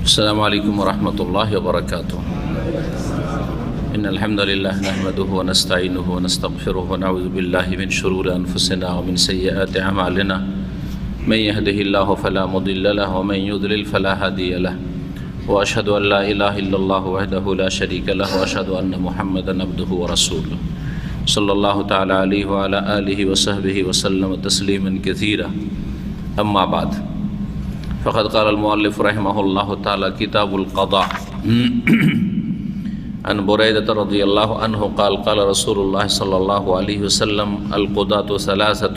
السلام عليكم ورحمة الله وبركاته. إن الحمد لله نحمده ونستعينه ونستغفره ونعوذ بالله من شرور أنفسنا ومن سيئات أعمالنا. من يهده الله فلا مضل له ومن يضلل فلا هادي له. وأشهد أن لا إله إلا الله وحده لا شريك له وأشهد أن محمدا عبده ورسوله صلى الله تعالى عليه وعلى آله وصحبه وسلم تسليما كثيرا. أما بعد فقد قال المؤلف رحمه الله تعالى كتاب القضاء. عن بريدة رضي الله عنه قال قال رسول الله صلى الله عليه وسلم القضاة ثلاثة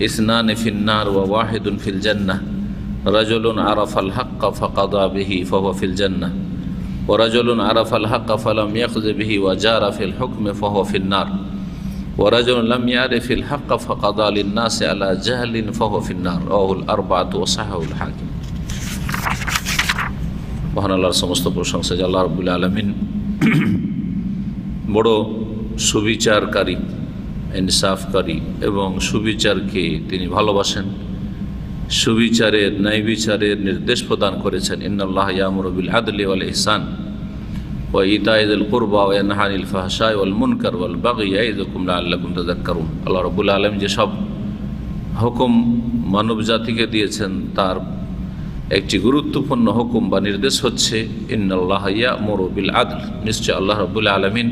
اثنان في النار وواحد في الجنة رجل عرف الحق فقضى به فهو في الجنة ورجل عرف الحق فلم يقض به وجار في الحكم فهو في النار ورجل لم يعرف الحق فقضى للناس على جهل فهو في النار رواه الأربعة وصححه الحاكم. মহান আল্লাহর সমস্ত প্রশংসা যে আল্লাহ রাব্বুল আলামিন বড় সুবিচারকারী, ইনসাফকারী এবং সুবিচারকে তিনি ভালোবাসেন। সুবিচারের, ন্যায় বিচারের নির্দেশ প্রদান করেছেন। ইন্নাল্লাহা ইয়ামুরু বিল আদলি ওয়াল ইহসান ওয়া ইতাই যিল কুরবা ওয়া ইয়ানহা আনিল ফাহশাই ওয়াল মুনকার ওয়াল বাগই ইয়াইযুকুম লাআল্লাকুম তাযাক্কারুন। আল্লাহ রাব্বুল আলামিন যে সব হুকুম মানব জাতিকে দিয়েছেন তার একটি গুরুত্বপূর্ণ হুকুম বা নির্দেশ হচ্ছে ইন্নাল্লাহা ইয়ামুরু বিল আদল। নিশ্চয় আল্লাহ রাব্বুল আলামিন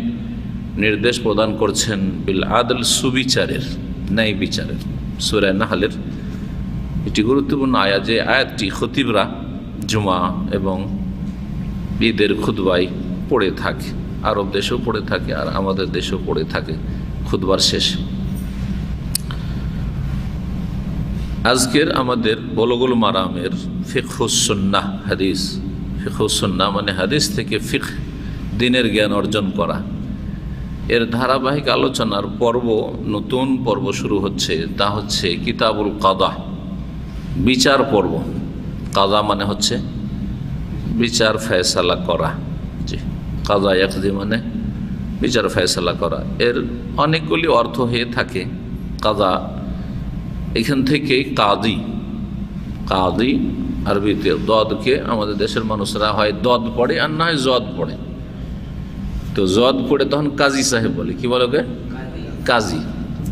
নির্দেশ প্রদান করছেন বিল আদল, সুবিচারের, ন্যায় বিচারের। সূরা নাহলের একটি গুরুত্বপূর্ণ আয়াত, যে আয়াতটি খতিবরা জুমা এবং ঈদের খুতবায় পড়ে থাকে। আরব দেশেও পড়ে থাকে আর আমাদের দেশেও পড়ে থাকে খুতবার শেষে। আজকের আমাদের বুলুগুল মারামের ফিকহুস সুন্নাহ হাদিস, ফিকহুস সুন্নাহ মানে হাদিস থেকে ফিকহ, দ্বীনের জ্ঞান অর্জন করা, এর ধারাবাহিক আলোচনার পর্ব, নতুন পর্ব শুরু হচ্ছে। তা হচ্ছে কিতাবুল কাদা, বিচার পর্ব। কাদা মানে হচ্ছে বিচার ফয়সালা করা। জি, কাদা ইয়াকদি মানে বিচার ফয়সালা করা। এর অনেকগুলি অর্থ হয়ে থাকে। কাদা এখান থেকে কাদি, কাদি আরবিতে দদকে আমাদের দেশের মানুষরা হয় দদ পড়ে আর না হয় জদ পড়ে। তো জদ পড়ে তখন কাজী সাহেব বলে। কি বলে ওকে? কাজী।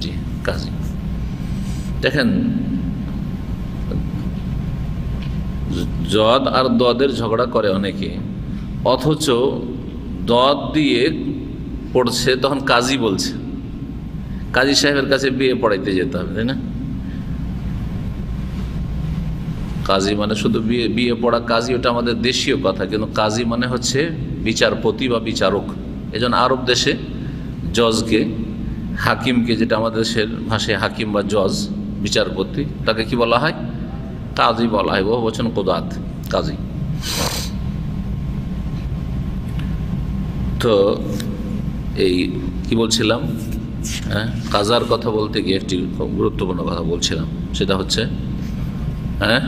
জি, কাজী। দেখেন, জদ আর দদের ঝগড়া করে অনেকে, অথচ দদ দিয়ে পড়ছে তখন কাজী বলছে। কাজী সাহেবের কাছে বিয়ে পড়াইতে যেতে হবে, তাই না? কাজী মানে শুধু বিয়ে পড়া কাজী, ওটা আমাদের দেশীয় কথা, কিন্তু কাজী মানে হচ্ছে বিচারপতি বা বিচারক। এজন্য আরব দেশে জজকে, হাকিমকে, যেটা আমাদের দেশের ভাষায় হাকিম বা জজ, বিচারপতি, তাকে কি বলা হয়? কাজী বলা হয়। বহু বচন কুদাত, কাজী। তো এই কি বলছিলাম, হ্যাঁ, কাজার কথা বলতে গিয়ে একটি খুব গুরুত্বপূর্ণ কথা বলছিলাম। সেটা হচ্ছে, হ্যাঁ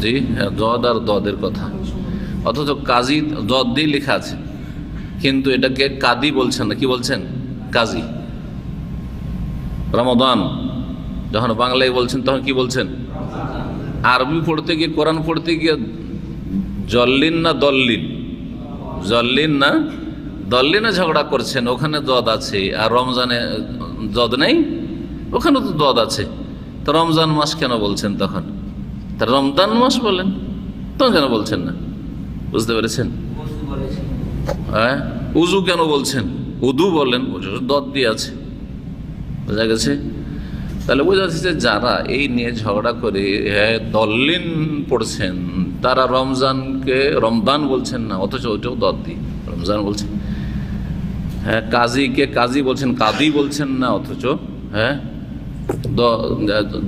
জি, হ্যাঁ, জদ আর দদের কথা। অথচ কাজী জদ দিয়ে লেখা আছে, কিন্তু এটাকে কাদি বলছেন না। কি বলছেন? কাজী। রমাদান যখন বাংলায় বলছেন তখন কি বলছেন? আরবি পড়তে গিয়ে, কোরআন পড়তে গিয়ে জল্লিন না দল্লিন, জল্লিন না দল্লিনে ঝগড়া করছেন। ওখানে দদ আছে আর রমজানে দদ নেই, ওখানে তো দদ আছে। তো রমজান মাস কেন বলছেন তখন? তা রমজান মাস বলেন, তখন কেন বলছেন না? বুঝতে পেরেছেন? হ্যাঁ, উজু কেন বলছেন? উদু বলেন, দদ দিয়ে আছে। বোঝা গেছে? তাহলে বোঝা যাচ্ছে যে যারা এই নিয়ে ঝগড়া করে দল্লিন পড়ছেন, তারা রমজানকে রমজান বলছেন না, অথচ ওইটাও দদ দিয়ে রমজান বলছেন। হ্যাঁ, কাজীকে কাজী বলছেন, কাদি বলছেন না, অথচ হ্যাঁ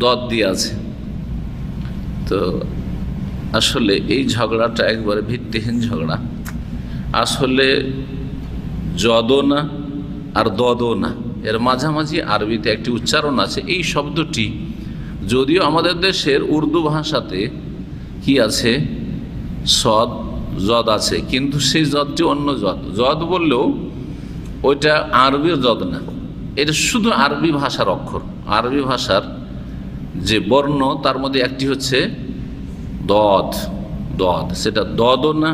দদ দিয়ে আছে। তো আসলে এই ঝগড়াটা একবারে ভিত্তিহীন ঝগড়া। আসলে জদও না আর দদও না, এর মাঝামাঝি আরবিতে একটি উচ্চারণ আছে। এই শব্দটি যদিও আমাদের দেশের উর্দু ভাষাতে কি আছে, সদ জদ আছে, কিন্তু সেই জদটি অন্য জদ। জদ বললেও ওইটা আরবির জদ না, এটা শুধু আরবি ভাষার অক্ষর। আরবি ভাষার যে বর্ণ তার মধ্যে একটি হচ্ছে দদ দদ, সেটা দদও না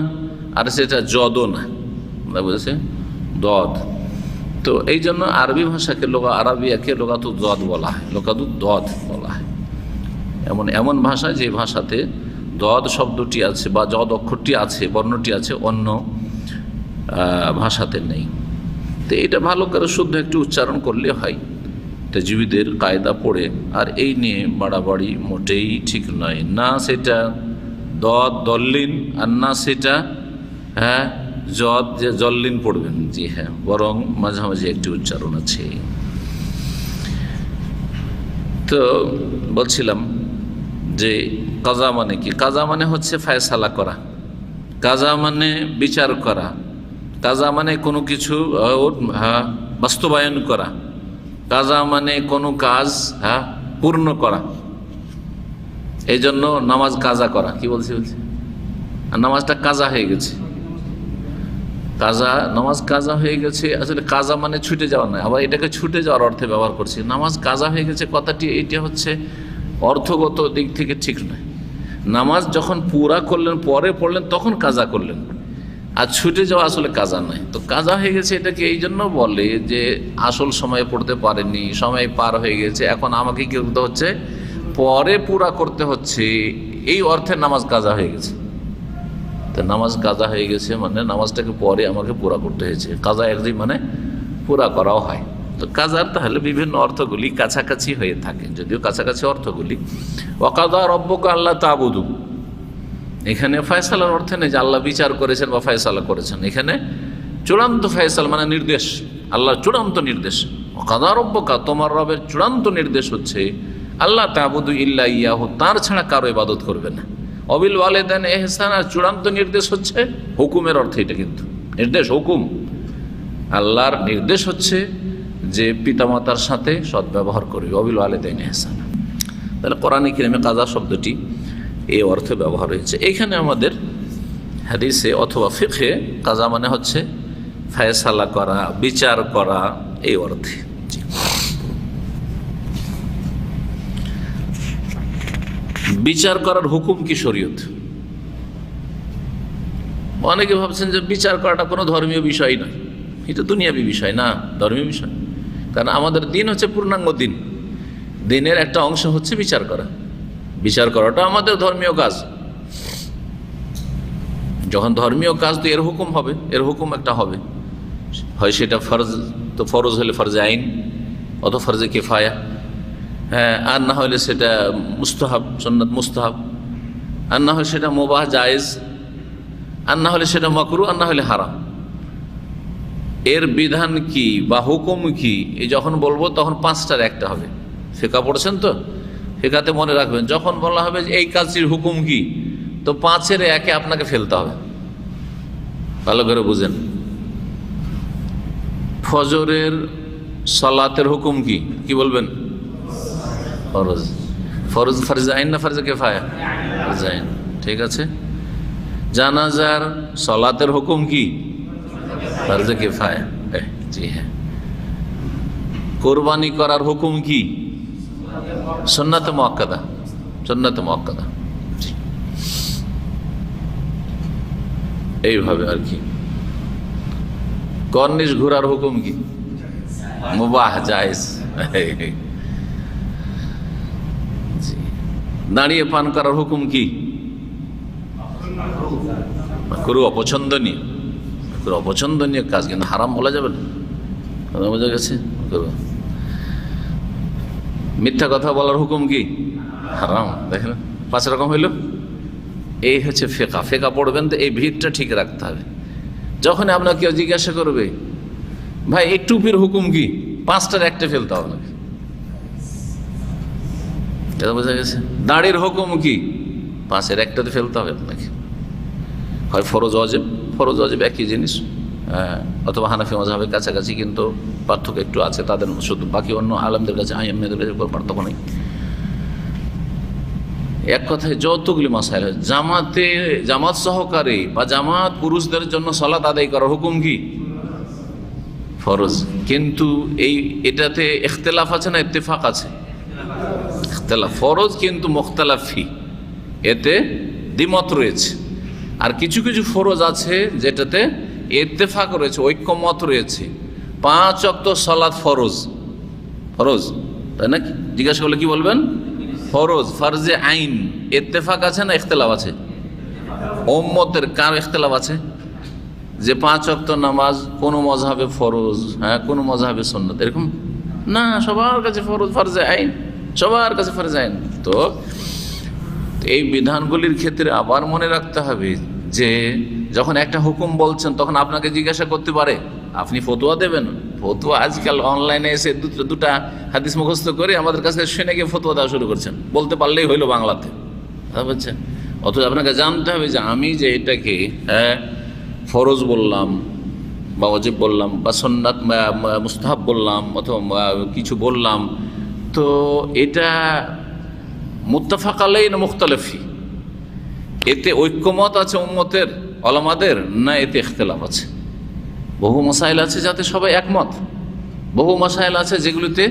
আর সেটা জদও না, বুঝেছে, দদ। তো এই জন্য আরবি ভাষাকে আরবিয়াকে লোকাতু দদ বলা হয়, লোকাতু দদ বলা হয়। এমন ভাষা যে ভাষাতে দদ শব্দটি আছে বা জদ অক্ষরটি আছে, বর্ণটি আছে, অন্য ভাষাতে নেই। তো এটা ভালো করে শুদ্ধ একটু উচ্চারণ করলে হয়, তাজবিদের কায়দা পড়ে। আর এই নিয়ে বাড়াবাড়ি মোটেই ঠিক নয়, না সেটা দদ দল্লিন আর না সেটা জদ যে জল্লিন পড়বেন, জি হ্যাঁ, বরং মাঝামাঝি একটি উচ্চারণ আছে। তো বলছিলাম যে কাজা মানে কি? কাজা মানে হচ্ছে ফায়সালা করা, কাজা মানে বিচার করা, কাজা মানে কোনো কিছু বাস্তবায়ন করা, কাজা মানে কোনো কাজ পূর্ণ করা। এই জন্য নামাজ কাজা করা, কি বলছি আর নামাজটা কাজা হয়ে গেছে, কাজা, নামাজ কাজা হয়ে গেছে। আসলে কাজা মানে ছুটে যাওয়া নয়, আবার এটাকে ছুটে যাওয়ার অর্থে ব্যবহার করছি। নামাজ কাজা হয়ে গেছে কথাটি, এইটা হচ্ছে অর্থগত দিক থেকে ঠিক নয়। নামাজ যখন পুরা করলেন, পরে পড়লেন, তখন কাজা করলেন, আর ছুটে যাওয়া আসলে কাজা নয়। তো কাজা হয়ে গেছে এটাকে এই জন্য বলে যে আসল সময়ে পড়তে পারেনি, সময় পার হয়ে গেছে, এখন আমাকে কি করতে হচ্ছে, পরে পুরা করতে হচ্ছে, এই অর্থে নামাজ কাজা হয়ে গেছে। তো নামাজ কাজা হয়ে গেছে মানে নামাজটাকে পরে আমাকে পুরা করতে হয়েছে। কাজা একদিন মানে পুরা করাও হয়। তো কাজার তাহলে বিভিন্ন অর্থগুলি কাছাকাছি হয়ে থাকে, যদিও কাছাকাছি অর্থগুলি। ওয়াকাদা রব্বুকা আল্লাহ তা'বুদু, এখানে ফয়সালার অর্থে নেই যে আল্লাহ বিচার করেছেন বা ফয়সালা করেছেন, এখানে চূড়ান্ত ফয়সালা মানে নির্দেশ, আল্লাহর চূড়ান্ত নির্দেশ। ওয়াকাদা রব্বুকা, তোমার রবের চূড়ান্ত নির্দেশ হচ্ছে আল্লাহ তা'বুদু ইল্লা ইয়াহু, তার ছাড়া কারো ইবাদত করবে না। অবিল ওয়ালিদাইন ইহসান, আর চূড়ান্ত নির্দেশ হচ্ছে হুকুমের অর্থে, এটা কিন্তু নির্দেশ, হুকুম। আল্লাহর নির্দেশ হচ্ছে যে পিতামাতার সাথে সদ্ব্যবহার করবে, অবিল ওয়ালিদাইন ইহসান। তাহলে কোরআনে কারিমে কাজা শব্দটি এই অর্থে ব্যবহার হয়েছে। এখানে আমাদের হাদিসে অথবা ফিকহে কাজা মানে হচ্ছে ফায়সালা করা, বিচার করা, এই অর্থে। বিচার করার হুকুম কি শরীয়ত? অনেকে ভাবছেন যে বিচার করাটা কোনো ধর্মীয় বিষয় নয়, এটা দুনিয়াবী বিষয় না, ধর্মীয় বিষয়। কারণ আমাদের দিন হচ্ছে পূর্ণাঙ্গ দিন, দিনের একটা অংশ হচ্ছে বিচার করা। বিচার করাটা আমাদের ধর্মীয় কাজ। যখন ধর্মীয় কাজ, তো এর হুকুম হবে, এর হুকুম একটা হবে, হয় সেটা ফরজ, তো ফরজ হলে ফরজে আইন অথবা ফরজে কিফায়া, হ্যাঁ, আর না হলে সেটা মুস্তাহাব, সুন্নাত মুস্তাহাব, আর না হলে সেটা মুবাহ জায়েজ, আর না হলে সেটা মাকরু, আর না হলে হারাম। এর বিধান কি বা হুকুম কি, এই যখন বলবো তখন পাঁচটার একটা হবে। ফিকা পড়ছেন তো, ফিকাতে মনে রাখবেন, যখন বলা হবে যে এই কাজটির হুকুম কি, তো পাঁচের একে আপনাকে ফেলতে হবে। ভালো করে বুঝেন। ফজরের সালাতের হুকুম কি, কি বলবেন? ফরজ। ফরজ ফরজে আইন না ফরজে কিফায়া? ফরজে আইন, ঠিক আছে। জানাজার সালাতের হুকুম কি? ফরজে কিফায়া, জি হ্যাঁ। কোরবানি করার হুকুম কি? সুন্নাতে মুআক্কাদা, সুন্নাতে মুআক্কাদা। এইভাবে আর কি। কর্নিশ ঘোরার হুকুম কি? মুবাহ জায়েজ। দাঁড়িয়ে পান করার হুকুম কি? মাকরু, অপছন্দনীয়, অপছন্দনীয় কাজ, কিন্তু হারাম বলা যাবে না, বোঝা গেছে। মিথ্যা কথা বলার হুকুম কি? হারাম। দেখেন 5 রকম হইল। এই হচ্ছে ফেকা। ফেকা পড়বেন তো এই ভিতটা ঠিক রাখতে হবে। যখন আপনাকে কেউ জিজ্ঞাসা করবে ভাই এই টুপির হুকুম কি, 5টার একটা ফেলতে হবে নাকি, এটা বোঝা গেছে। দাড়ির হুকুম কি, 5-এর একটাতে ফেলতে হবে আপনাকে। হয় ফরজ ওয়াজিব, ফরজ ওয়াজিব একই জিনিস, অথবা হানাফি মাযহাবের কাছাকাছি, কিন্তু পার্থক্য একটু আছে তাদের, শুধু বাকি অন্য আলেমদের কাছে, আইম্মাদের কাছে কোনো পার্থক্য নেই। এক কথায় যতগুলি মাসাইল, জামাত সহকারে বা জামাত পুরুষদের জন্য সালাত আদায় করার হুকুম কি? ফরজ। কিন্তু এটাতে ইখতিলাফ আছে না ইত্তেফাক আছে? ইখতিলাফ। ফরজ কিন্তু মুখতালাফ ফি, এতে দ্বিমত রয়েছে, আর কিছু কিছু ফরজ আছে যেটাতে ইত্তেফাক রয়েছে, ঐক্যমত রয়েছে। 5 ওয়াক্ত সালাত ফরজ, ফরজ তাই না? জিজ্ঞাসা করলে কি বলবেন? ফরজ, ফরজে আইন। ইত্তেফাক আছে না ইখতিলাফ আছে? উম্মতের কার ইখতিলাফ আছে যে 5 ওয়াক্ত নামাজ কোন মযহাবে ফরজ, হ্যাঁ কোন মযহাবে সুন্নাত, এরকম না, সবার কাছে ফরজ, ফরজে আইন, সবার কাছে ফরজে আইন। তো এই বিধানগুলির ক্ষেত্রে আবার মনে রাখতে হবে যে যখন একটা হুকুম বলছেন তখন আপনাকে জিজ্ঞাসা করতে পারে, আপনি ফতোয়া দেবেন। ফতোয়া আজকাল অনলাইনে এসে দুটা হাদিস মুখস্থ করে আমাদের কাছে শুনে গিয়ে ফতোয়া দেওয়া শুরু করছেন, বলতে পারলেই হইলো বাংলাতে, বুঝছেন? অথচ আপনাকে জানতে হবে যে আমি যে এটাকে ফরজ বললাম বা ওয়াজিব বললাম বা সুন্নাত মুস্তাহাব বললাম অথবা কিছু বললাম, তো এটা মুত্তাফাক আলাইহি না মুখতালিফি, এতে ঐক্যমত আছে উম্মতের ওলামাদের, না এতে ইখতিলাফ আছে? বহু মাসাইল আছে যাতে সবাই একমত, বহু মাসাইল আছে যেগুলিতে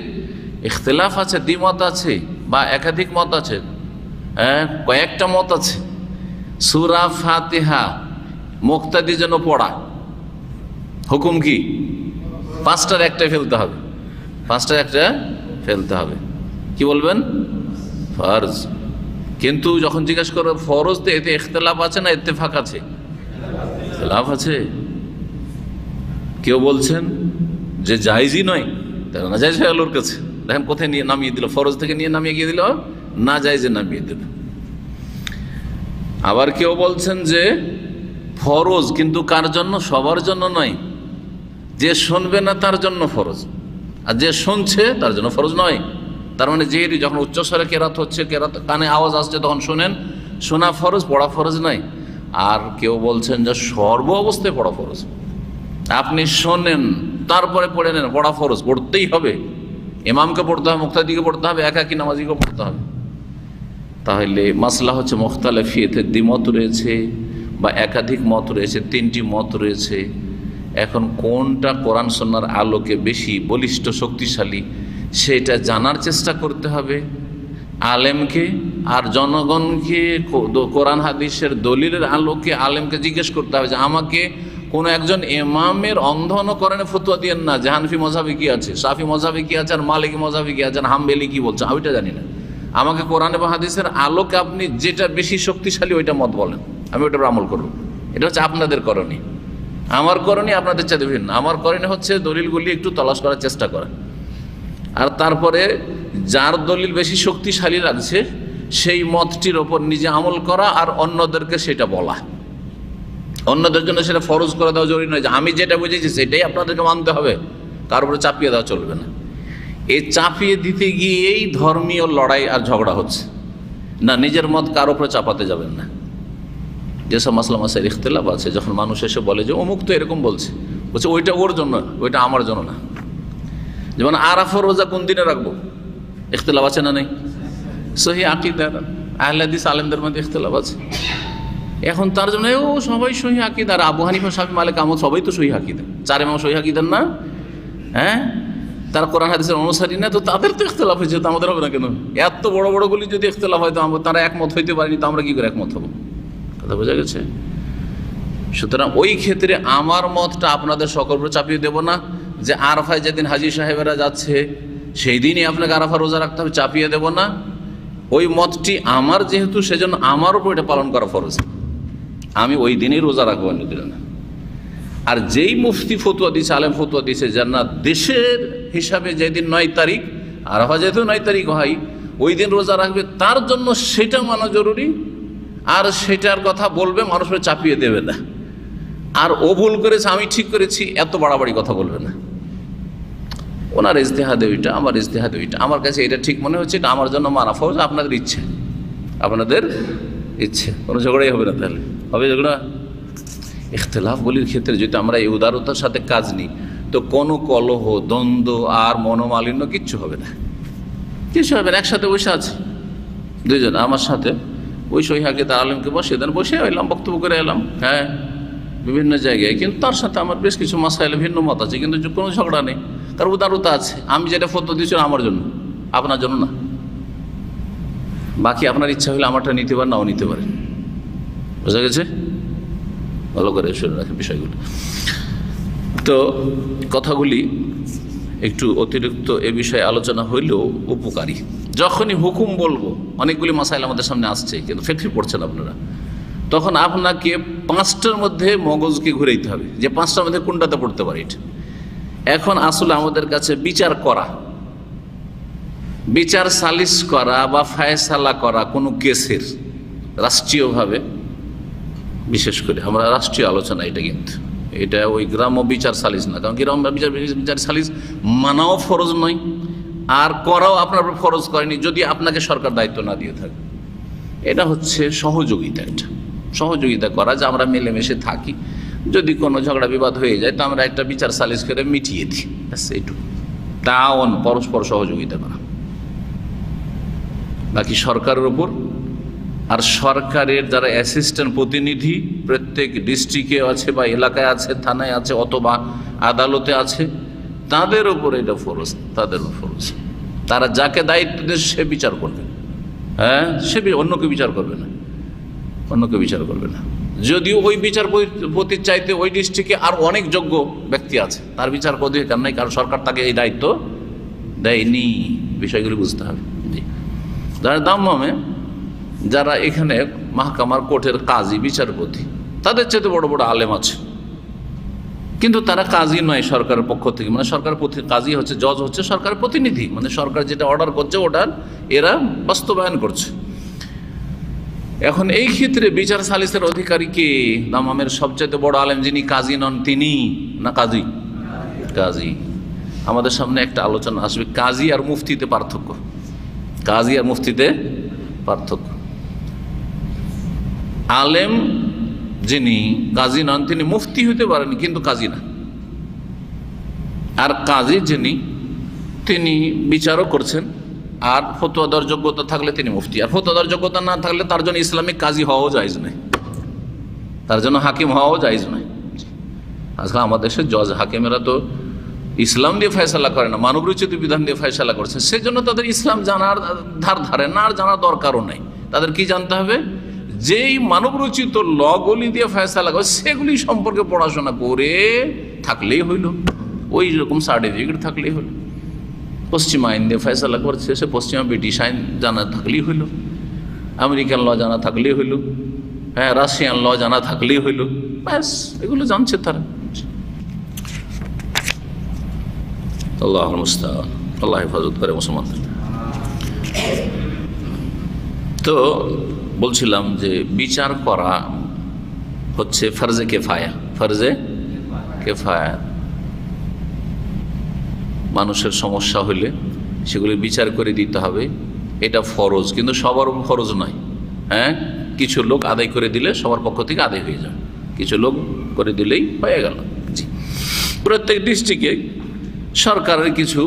ইখতিলাফ আছে, দ্বিমত আছে বা একাধিক মত আছে, কয়েকটা মত আছে। সূরা ফাতিহা মুক্তাদির জন্য পড়া হুকুম কি? 5টার একটাই ফেলতে হবে, 5টার একটা ফেলতে হবে। কি বলবেন? ফরজ। কিন্তু যখন জিজ্ঞাসা করো ফরজ তো এতে ইখতিলাফ আছে না ইত্তেফাক আছে? ইখতিলাফ আছে। কেউ বলছেন যে জায়েজই নয়, তাহলে না জায়েজ হয়ে আলোর কাছে দেখেন কোথায় নিয়ে নামিয়ে দিল, ফরজ থেকে নিয়ে নামিয়ে গিয়ে দিল না জায়েজে নামিয়ে দিল। আবার কেউ বলছেন যে ফরজ কিন্তু কার জন্য? সবার জন্য নয়, যে শুনবে না তার জন্য ফরজ, আর যে শুনছে তার জন্য ফরজ নয়। তার মানে যে যখন উচ্চস্বরে কেরাত হচ্ছে, কেরাত কানে আওয়াজ আসছে তখন শোনেন, শোনা ফরজ, পড়া ফরজ নয়। আর কেউ বলছেন যে সর্ব অবস্থায় পড়া ফরজ, আপনি শোনেন তারপরে পড়ে নেন, পড়া ফরজ, পড়তেই হবে। ইমামকে পড়তে হবে, মুক্তাদিকে পড়তে হবে, একাকী নামাজিকে পড়তে হবে। তাহলে মাসলা হচ্ছে মুখতালিফ, এতে দ্বিমত রয়েছে বা একাধিক মত রয়েছে, 3টি মত রয়েছে। এখন কোনটা কোরআন সুন্নাহর আলোকে বেশি বলিষ্ঠ শক্তিশালী সেটা জানার চেষ্টা করতে হবে আলেমকে, আর জনগণকে কোরআন হাদিসের দলিলের আলোকে আলেমকে জিজ্ঞেস করতে হবে যে আমাকে কোনো একজন ইমামের অন্ধ অনুকরণে ফতোয়া দিয়েন না যে হানফি মযহাবে কি আছে, শাফি মযহাবে কি আছে, আর মালিকি মযহাবে কি আছে, আর হাম্বলি কি বলছে, আমি ওইটা জানি না। আমাকে কোরআন এবং হাদিসের আলোকে আপনি যেটা বেশি শক্তিশালী ওইটা মত বলেন, আমি ওইটার আমল করব। এটা হচ্ছে আপনাদের করণীয়। আমার করণীয় আপনাদের চাইতে ভিন্ন। আমার করণীয় হচ্ছে দলিলগুলি একটু তলাশ করার চেষ্টা করা, আর তারপরে যার দলিল বেশি শক্তিশালী লাগছে সেই মতটির ওপর নিজে আমল করা, আর অন্যদেরকে সেটা বলা। অন্যদের জন্য সেটা ফরজ করে দেওয়া জরুরি নয় যে আমি যেটা বুঝেছি সেটাই আপনাদেরকে মানতে হবে, কার উপরে চাপিয়ে দেওয়া চলবে না। এই চাপিয়ে দিতে গিয়েই ধর্মীয় লড়াই আর ঝগড়া হচ্ছে না, নিজের মত কার উপরে চাপাতে যাবেন না। যেসব মাসলা মাসাইল ইখতিলাফ আছে, যখন মানুষ এসে বলে যে অমুক তো এরকম বলছে, ওইটা ওর জন্য, ওইটা আমার জন্য না। যেমন আরাফার রোজা কোন দিনে রাখবো, ইখতিলাফ আছে না নেই? সহি আকীদা আহলে হাদিস আলেমদের মধ্যে ইখতিলাফ আছে। এখন তার জন্য সবাই সহি আকীদা, আর আবু হানিফা, শাফি, মালিক, আহমদ সবাই তো সহি আকীদা, 4 ইমাম সহি আকীদার না? হ্যাঁ, তারা কোরআন হাদিসের অনুসারী না, তো তাদের তো ইখতিলাফ হয়েছে, তো আমাদের হবে না কেন? এত বড় বড়গুলি যদি ইখতিলাফ হয়, তো তারা একমত হইতে পারেনি, তো আমরা কি করে একমত হবো? কথা বোঝা গেছে? সুতরাং ওই ক্ষেত্রে আমার মতটা আপনাদের সকল উপরে চাপিয়ে দেব না যে আরাফায় যেদিন হাজী সাহেবেরা যাচ্ছে সেই দিনই আপনাকে আরাফা রোজা রাখতে হবে, চাপিয়ে দেব না। ওই মতটি আমার যেহেতু, সেজন্য আমার উপর এটা পালন করা ফরজ, আমি ওই দিনই রোজা রাখবো, অন্য দিন না। আর যেই মুফতি ফতোয়া দিয়েছে, আলেম ফতোয়া দিয়েছে জান্নাত দেশের হিসাবে যেদিন 9 তারিখ আরাফা, যেহেতু 9 তারিখ হয়, ওই দিন রোজা রাখবে, তার জন্য সেটা মানা জরুরি। আর সেটার কথা বলবে, মানুষের চাপিয়ে দেবে না। আর ও ভুল করেছে, আমি ঠিক করেছি, এত বাড়াবাড়ি কথা বলবে না। ওনার ইজতিহাদে ওইটা, আমার ইজতিহাদে ওইটা, আমার কাছে এটা ঠিক মনে হচ্ছে, এটা আমার জন্য মানা ফরজ, আপনাদের ইচ্ছে, আপনাদের ইচ্ছে, কোনো ঝগড়াই হবে না। তাহলে হবে ঝগড়া? ইখতিলাফগুলির ক্ষেত্রে যদি আমরা এই উদারতার সাথে কাজ নিই, তো কোনো কলহ, দ্বন্দ্ব আর মনোমালিন্য কিচ্ছু হবে না, কিছু হবে না। একসাথে বসে আছে দুইজন, আমার সাথে ওই সহিহ আকীদা আলেমকে বসে দেন, বসে এলাম, বক্তব্য করে এলাম, হ্যাঁ, বিভিন্ন জায়গায়, কিন্তু তার সাথে আমার বেশ কিছু মাসাইলে ভিন্ন মত আছে, কিন্তু কোনো ঝগড়া নেই, তার উদারতা আছে। আমি যেটা ফতোয়া দিচ্ছি আমার জন্য, আপনার জন্য না। বাকি আপনার ইচ্ছা হলে আমারটা নিতে পারেন, নাও নিতে পারেন, বোঝা গেছে? ভালো করে শুনে রাখেন বিষয়গুলো। তো কথাগুলি একটু অতিরিক্ত এ বিষয়ে আলোচনা হইলেও উপকারী। যখনই হুকুম বলবো, অনেকগুলি মাসাইল আমাদের সামনে আসছে, কিন্তু ফিকহ পড়ছেন আপনারা, তখন আপনাকে 5টার মধ্যে মগজকে ঘুরাইতে হবে যে 5টার মধ্যে কোনটাতে পড়তে পারে। এটা এখন আসলে আমাদের কাছে বিচার করা, বিচার সালিস করা বা ফায়সালা করা কোনো কেসের রাষ্ট্রীয়ভাবে, বিশেষ করে আমরা রাষ্ট্রীয় আলোচনা, এটা কিন্তু এটা ওই গ্রাম্য বিচার সালিস না। কারণ গ্রাম্য বিচার সালিস মানাও ফরজ নয়, আর করাও আপনার ফরজ করেনি যদি আপনাকে সরকার দায়িত্ব না দিয়ে থাকে। এটা হচ্ছে সহযোগিতা, একটা সহযোগিতা করা, যে আমরা মিলেমিশে থাকি, যদি কোনো ঝগড়া বিবাদ হয়ে যায় তো আমরা একটা বিচার সালিস করে মিটিয়ে দিই, এইটুকু। তাওন, পরস্পর সহযোগিতা করা। বাকি সরকারের ওপর, আর সরকারের যারা অ্যাসিস্ট্যান্ট প্রতিনিধি প্রত্যেক ডিস্ট্রিক্টে আছে বা এলাকায় আছে, থানায় আছে অথবা আদালতে আছে, তাদের ওপর এটা ফরজ, তাদের ফরজ। তারা যাকে দায়িত্ব দেয় সে বিচার করবে, হ্যাঁ, সে অন্যকে বিচার করবে না, অন্যকে বিচার করবে না। যদিও ওই বিচারপতির চাইতে ওই ডিস্ট্রিক্টে আর অনেক যোগ্য ব্যক্তি আছে, তার বিচার অধিকার নাই, কারণ সরকার তাকে এই দায়িত্ব দেয়নি। বিষয়গুলি বুঝতে হবে। যারা দাম্মামে, যারা এখানে মাহকামার কোর্টের কাজী বিচারপতি, তাদের চাইতে বড় বড় আলেম আছে, কিন্তু তারা কাজী নয় সরকারের পক্ষ থেকে। মানে সরকার কাজী হচ্ছে, জজ হচ্ছে সরকারের প্রতিনিধি, মানে সরকার যেটা অর্ডার করছে ওটা এরা বাস্তবায়ন করছে। এখন এই ক্ষেত্রে বিচার সালিসের অধিকারী কে? দাম্মামের সবচাইতে বড় আলেম যিনি কাজী নন, তিনি না কাজী? কাজী। আমাদের সামনে একটা আলোচনা আসবে কাজী আর মুফতিতে পার্থক্য, কাজী আর মুফতিতে পার্থক্য। আলেম যিনি কাজী নন তিনি মুফতি হতে পারেন কিন্তু কাজী না, আর কাজী যিনি তিনি বিচারও করছেন, আর ফতোয়া দেওয়ার যোগ্যতা থাকলে তিনি মুফতি, আর ফতোয়া দেওয়ার যোগ্যতা না থাকলে তার জন্য ইসলামিক কাজী হওয়াও জায়েজ নয়, তার জন্য হাকিম হওয়াও জায়েজ নয়। আজকাল আমাদের দেশের জজ হাকিমেরা তো ইসলাম দিয়ে ফয়সালা করে না, মানবরচিত বিধান দিয়ে ফয়সালা করছে, সেজন্য তাদের ইসলাম জানার ধারে না, আর জানার দরকারও নাই। তাদের কি জানতে হবে? যেই মানবরচিত লগুলি দিয়ে ফয়সালা করে সেগুলি সম্পর্কে পড়াশোনা করে থাকলেই হইল, ওই রকম সার্টিফিকেট থাকলেই হইল। পশ্চিমা আইন দিয়ে ফয়সালা করছে, সে পশ্চিমা ব্রিটিশ আইন জানা থাকলেই হইল, আমেরিকান ল জানা থাকলেই হইল, হ্যাঁ, রাশিয়ান ল জানা থাকলেই হইল, ব্যাস এগুলো জানছে তারা। আল্লাহ মুস্তাআন, আল্লাহ হেফাজত করে মুসলমানদের। তো বলছিলাম যে বিচার করা হচ্ছে ফরজে কেফায়া, ফরজে কেফায়া। মানুষের সমস্যা হলে সেগুলি বিচার করে দিতে হবে, এটা ফরজ, কিন্তু সবার ফরজ নয়। হ্যাঁ, কিছু লোক আদায় করে দিলে সবার পক্ষ থেকে আদায় হয়ে যাবে, কিছু লোক করে দিলেই হয়ে গেল। জি, প্রত্যেক ডিস্ট্রিক্টে সরকারের কিছু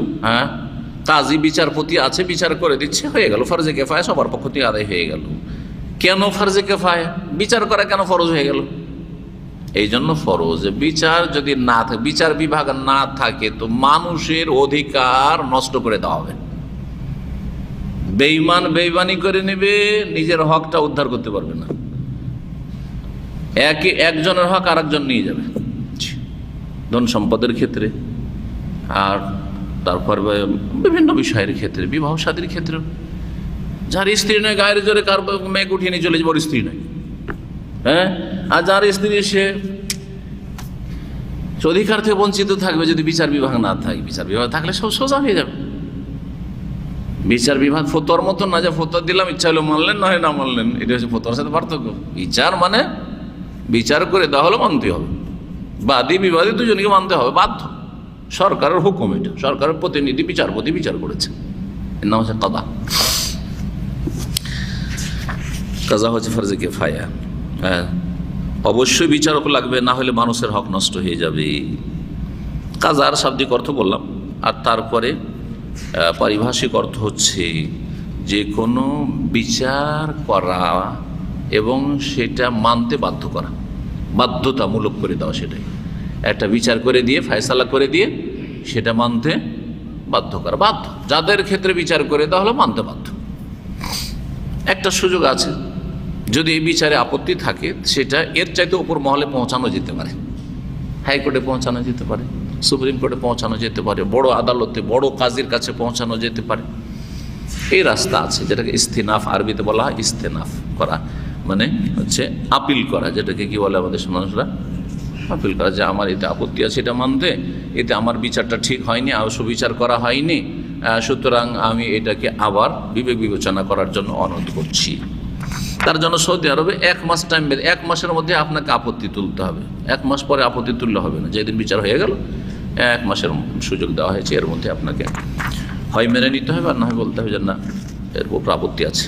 কাজী বিচারপতি আছে, বিচার করে দিচ্ছে, হয়ে গেল, ফরজে কেফায়া সবার পক্ষ থেকে আদায় হয়ে গেল। কেন ফরজে কেফায়া? বিচার করা কেন ফরজ হয়ে গেল? এই জন্য ফরজ, বিচার যদি না থাকে, বিচার বিভাগ না থাকে তো মানুষের অধিকার নষ্ট করে দেওয়া হবে। বেঈমান বেঈমানি করে নেবে, নিজের হকটা উদ্ধার করতে পারবে না, একজনের হক আর একজন নিয়ে যাবে, ধন সম্পদের ক্ষেত্রে, আর তারপর বিভিন্ন বিষয়ের ক্ষেত্রে, বিবাহ শাদীর ক্ষেত্রে। যার স্ত্রী নয় গায়ের জোরে কার মেঘ উঠিয়ে নিয়ে চলে যাবে, ওর স্ত্রী নয়, হ্যাঁ, আর যার স্ত্রী সে অধিকার থেকে বঞ্চিত থাকবে যদি বিচার বিভাগ না থাকে। বিচার বিভাগ থাকলে সব সোজা হয়ে যাবে। বিচার বিভাগ ফতোয়ার মতন না, যে ফতোয়া দিলাম ইচ্ছা হলো মানলেন, নয় না মানলেন, এটা হচ্ছে ফতোয়ার সাথে পার্থক্য। বিচার মানে বিচার করে দেওয়া হলো মানতে হবে, বাদী বিবাদী দুজনকে মানতে হবে, বাধ্য। সরকারের হুকুম, এটা সরকারের প্রতিনিধি বিচারপতি বিচার করেছে, এর নাম হচ্ছে কাদা। কাজা হচ্ছে ফরজে কিফায়া। হ্যাঁ, অবশ্যই বিচারক লাগবে, না হলে মানুষের হক নষ্ট হয়ে যাবে। কাজার শাব্দিক অর্থ বললাম, আর তারপরে পারিভাষিক অর্থ হচ্ছে যে কোনো বিচার করা এবং সেটা মানতে বাধ্য করা, বাধ্যতামূলক করে দেওয়া। সেটাই একটা বিচার করে দিয়ে, ফয়সালা করে দিয়ে সেটা মানতে বাধ্য করা, বাধ্য। যাদের ক্ষেত্রে বিচার করে দেওয়া হলো মানতে বাধ্য। একটা সুযোগ আছে, যদি এই বিচারে আপত্তি থাকে সেটা এর চাইতে উপর মহলে পৌঁছানো যেতে পারে, হাইকোর্টে পৌঁছানো যেতে পারে, সুপ্রিম কোর্টে পৌঁছানো যেতে পারে, বড় আদালতে বড় কাজীর কাছে পৌঁছানো যেতে পারে। এই রাস্তা আছে যেটাকে ইস্তিনাফ, আরবিতে বলা হয় ইস্তেনাফ করা, মানে হচ্ছে আপিল করা, যেটাকে কি বলে আমাদের মানুষরা আপিল করা, যে আমার এতে আপত্তি আছে এটা মানতে, এতে আমার বিচারটা ঠিক হয়নি, সুবিচার করা হয়নি, সুতরাং আমি এটাকে আবার বিবেক বিবেচনা করার জন্য অনুরোধ করছি। তার জন্য সৌদি আরবে 1 মাস টাইম, 1 মাসের মধ্যে আপনাকে আপত্তি তুলতে হবে। 1 মাস পরে আপত্তি তুললে হবে না, যেদিন বিচার হয়ে গেল 1 মাসের সুযোগ দেওয়া হয়েছে, এর মধ্যে আপনাকে হয় মেনে নিতে হবে আর না হয় বলতে হবে যে না, এর উপর আপত্তি আছে।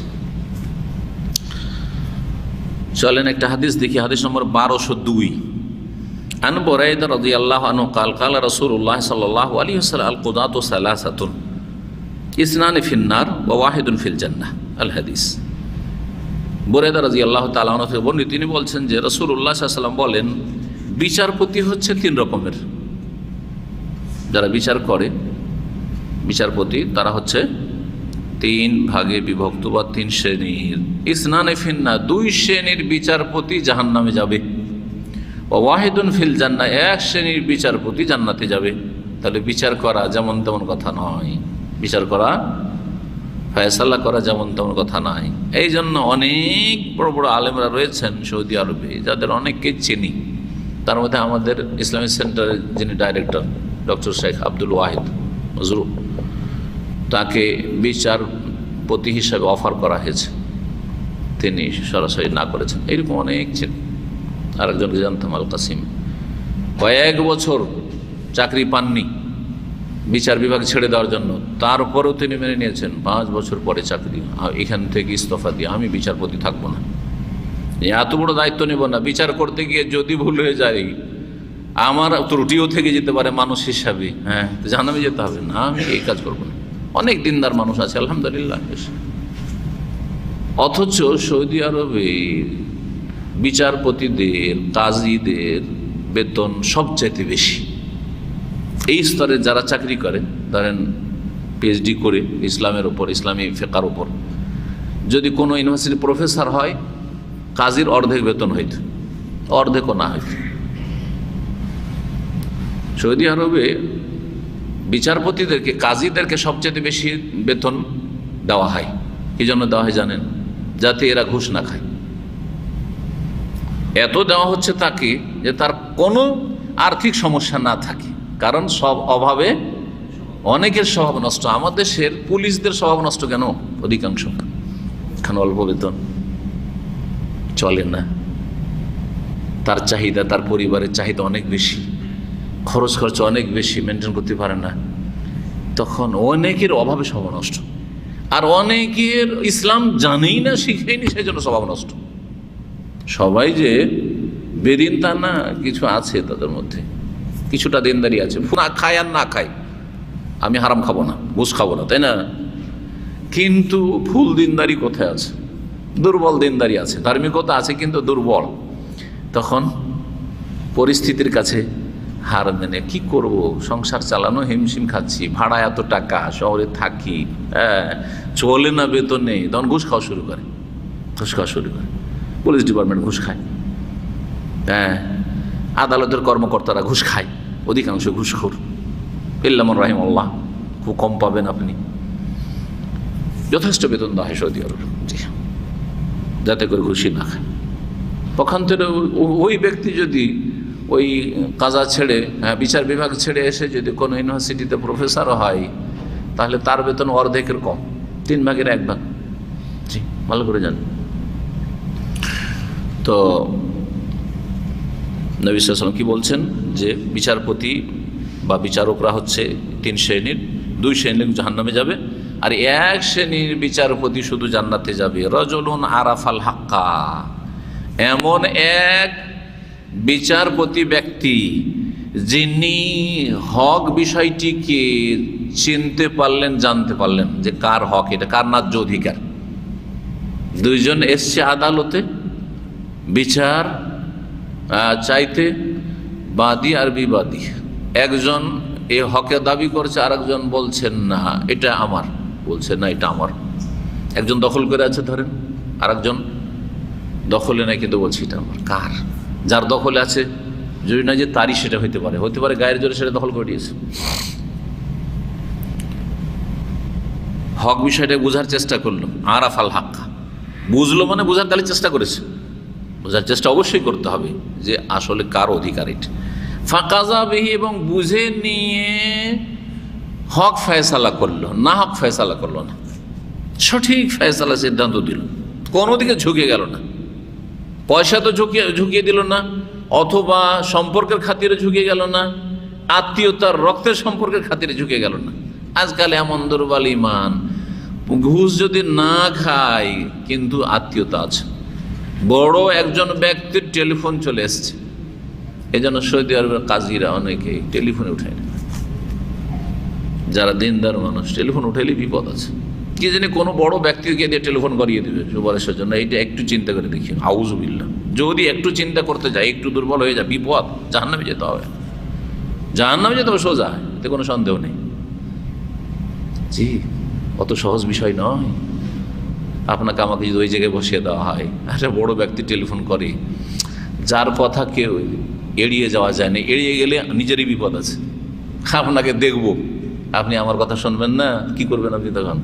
চলেন একটা হাদিস দেখি, হাদিস নম্বর 1202। আন বুরাইদা রাদিয়াল্লাহু আনহু قال قال رسول الله صلى الله عليه وسلم القضاة ثلاثة اثنان في النار وواحد في الجنة الحديث। বুরাইদা রাদিয়াল্লাহু তাআলা আনহু থেকে বর্ণিত, তিনি বলছেন যে রাসূলুল্লাহ সাল্লাল্লাহু আলাইহি ওয়াসাল্লাম বলেন, বিচারপতি হচ্ছে 3 রকমের। যারা বিচার করে, বিচারপতি, তারা হচ্ছে 3 ভাগে বিভক্ত বা 3 শ্রেণীর। ইসনানে ফিন্না, 2 শ্রেণীর বিচারপতি জাহান্নামে যাবে, ও ওয়াহিদুন ফিল জান্নাহ, 1 শ্রেণীর বিচারপতি জান্নাতে যাবে। তাহলে বিচার করা যেমন তেমন কথা নয়, বিচার করা, ফয়সালা করা যেমন তেমন কথা নয়। এই জন্য অনেক বড় বড় আলেমরা রয়েছেন সৌদি আরবে, যাদের অনেককে চিনি। তার মধ্যে আমাদের ইসলামিক সেন্টারের যিনি ডাইরেক্টর ডক্টর শেখ আব্দুল ওয়াহিদ নজরু, তাকে বিচারপতি হিসাবে অফার করা হয়েছে, তিনি সরাসরি না করেছেন। এইরকম অনেক ছিল। আরেকজনকে জানতাম আল কাসিম, কয়েক বছর চাকরি পাননি বিচার বিভাগ ছেড়ে দেওয়ার জন্য, তারপরেও তিনি মেনে নিয়েছেন 5 বছর পরে চাকরি, এখান থেকে ইস্তফা দিয়ে আমি বিচারপতি থাকবো না, এত বড় দায়িত্ব নেব না। বিচার করতে গিয়ে যদি ভুল হয়ে যায়, আমার ত্রুটিও থেকে যেতে পারে মানুষ হিসাবে, হ্যাঁ জাহান্নামে যেতে হবে না, আমি এই কাজ করবো না। অনেক দিনদার মানুষ আছে আলহামদুলিল্লাহ। অথচ সৌদি আরবে বিচারপতিদের, কাজীদের বেতন সবচাইতে বেশি। এই স্তরে যারা চাকরি করে, ধরেন পিএইচডি করে ইসলামের ওপর, ইসলামী ফিকহের ওপর, যদি কোনো ইউনিভার্সিটির প্রফেসর হয়, কাজীর অর্ধেক বেতন হইত, অর্ধেকও না হইত। সৌদি আরবে বিচারপতিদেরকে, কাজীদেরকে সবচেয়ে বেশি বেতন দেওয়া হয়। কি জন্য দেওয়া হয় জানেন? যাতে এরা ঘুষ না খায়। এত দেওয়া হচ্ছে তাকে যে তার কোনো আর্থিক সমস্যা না থাকে, কারণ সব অভাবে অনেকের স্বভাব নষ্ট। আমাদের দেশের পুলিশদের স্বভাব নষ্ট কেন? অধিকাংশ এখানে অল্প বেতন, চলে না, তার চাহিদা, তার পরিবারের চাহিদা অনেক বেশি, খরচ অনেক বেশি, মেনটেন করতে পারে না, তখন অনেকের অভাবে স্বভাব নষ্ট। আর অনেকের ইসলাম জানেই না, শিখেইনি, সেই জন্য স্বভাব নষ্ট। সবাই যে বেদিন তা না, কিছু আছে তাদের মধ্যে, কিছুটা দিনদারি আছে, না খায় আর না খায়, আমি হারাম খাবো না, ঘুষ খাবো না, তাই না? কিন্তু ফুল দিনদারি কোথায় আছে? দুর্বল দিনদারি আছে, ধার্মিকতা আছে কিন্তু দুর্বল। তখন পরিস্থিতির কাছে হার মেনে কি করব, সংসার চালানো হিমশিম খাচ্ছি, ভাড়া এত টাকা, শহরে থাকি, চলে না, বেতন নেই, তখন ঘুষ খাওয়া শুরু করে, পুলিশ ডিপার্টমেন্ট ঘুষ খায়, আদালতের কর্মকর্তারা ঘুষ খায়, অধিকাংশ ঘুষখোর, ইল্লামন রাহিমাল্লাহ, খুব কম পাবেন আপনি। যথেষ্ট বেতন দেওয়া হয় সৌদি আরব, যাতে করে ঘুষি না খায়। পক্ষান্তরে ওই ব্যক্তি যদি ওই কাজা ছেড়ে, বিচার বিভাগ ছেড়ে এসে যদি কোনো ইউনিভার্সিটিতে প্রফেসরও হয়, তাহলে তার বেতন অর্ধেকের কম, 3 ভাগের 1 ভাগ। জি, ভালো করে জানেন। তো নবী সাল্লাল্লাহু আলাইহি ওয়াসাল্লাম কি বলছেন যে বিচারপতি বা বিচারকরা হচ্ছে 3 শ্রেণীর, 2 শ্রেণীর জাহান্নামে যাবে, আর 1 শ্রেণীর বিচারপতি শুধু জান্নাতে যাবে। রাজুলুন আরাফাল হাক্কা, এমন এক বিচারপতি ব্যক্তি যিনি হক বিষয়টিকে চিনতে পারলেন, জানতে পারলেন যে কার হক, এটা কার ন্যায্য অধিকার। 2 জন এসছে আদালতে বিচার চাইতে, বাদী আর বিবাদী। একজন এ হকে দাবি করছে, আর একজন বলছেন না এটা আমার, বলছে না এটা আমার। একজন দখল করে আছে ধরেন, আর একজন দখলে নাই, কিন্তু বলছি এটা আমার। কার? যার দখলে আছে, যদি না যে তারই সেটা হতে পারে গায়ের জোরে সেটা দখল করে দিয়েছে। হক বিষয়টা বোঝার চেষ্টা করলো, আরাফাল হক, বুঝলো মানে বোঝার তাহলে চেষ্টা করেছে, বোঝার চেষ্টা অবশ্যই করতে হবে যে আসলে কার অধিকার এটা। ফাকাজা বিহি, এবং বুঝে নিয়ে হক ফয়সালা করলো, না হক ফয়সালা করলো না, সঠিক ফয়সালা সিদ্ধান্ত দিল, কোনো দিকে ঝুঁকে গেল না। পয়সা তো ঝুঁকিয়ে দিল না, অথবা সম্পর্কের খাতিরে ঝুঁকে গেল না, আত্মীয়তার রক্তের সম্পর্কের খাতিরে ঝুঁকে গেল না। আজকাল এমন দুর্বল ইমান, ঘুষ যদি না খায় কিন্তু আত্মীয়তা আছে। বড় একজন ব্যক্তির টেলিফোন চলে এসছে, এই জন্য সৌদি আরবের কাজীরা অনেকে টেলিফোনে উঠায় না। যারা দিনদার মানুষ টেলিফোন উঠাইলে বিপদ আছে, কি জানি কোনো বড় ব্যক্তিকে দিয়ে টেলিফোন করিয়ে দেবে সুপারিশের জন্য। এইটা একটু চিন্তা করে দেখি, আউযুবিল্লাহ, যদি একটু চিন্তা করতে যায়, একটু দুর্বল হয়ে যায়, বিপদ, জাহান্নামে যেতে হবে, জাহান্নামে যেতে হবে সোজা, এতে কোনো সন্দেহ নেই। জি, অত সহজ বিষয় নয়। আপনাকে আমাকে যদি ওই জায়গায় বসিয়ে দেওয়া হয়, একটা বড় ব্যক্তি টেলিফোন করে, যার কথা কেউ এড়িয়ে যাওয়া যায় না, এড়িয়ে গেলে নিজেরই বিপদ আছে। আপনাকে দেখবো, আপনি আমার কথা শুনবেন না, কি করবেন আপনি তখন?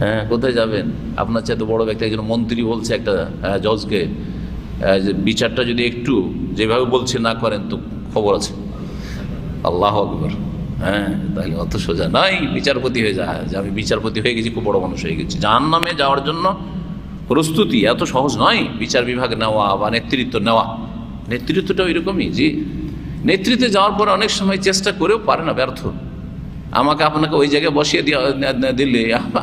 হ্যাঁ, কোথায় যাবেন? আপনার চাইতে বড় ব্যক্তি একজন মন্ত্রী বলছে একটা জজকে, যে বিচারটা যদি একটু যেভাবে বলছে না করেন তো খবর আছে। আল্লাহু আকবার। হ্যাঁ, তাহলে অত সোজা নয় বিচারপতি হয়ে যায়, যে আমি বিচারপতি হয়ে গেছি, খুব বড় মানুষ হয়ে গেছি। জাহান্নামে যাওয়ার জন্য প্রস্তুতি এত সহজ নয়। বিচার বিভাগ নেওয়া বা নেতৃত্ব নেওয়া, নেতৃত্বটা ওইরকমই। জি, নেতৃত্বে যাওয়ার পরে অনেক সময় চেষ্টা করেও পারে না, ব্যর্থ। আমাকে আপনাকে ওই জায়গায় বসিয়ে দিলে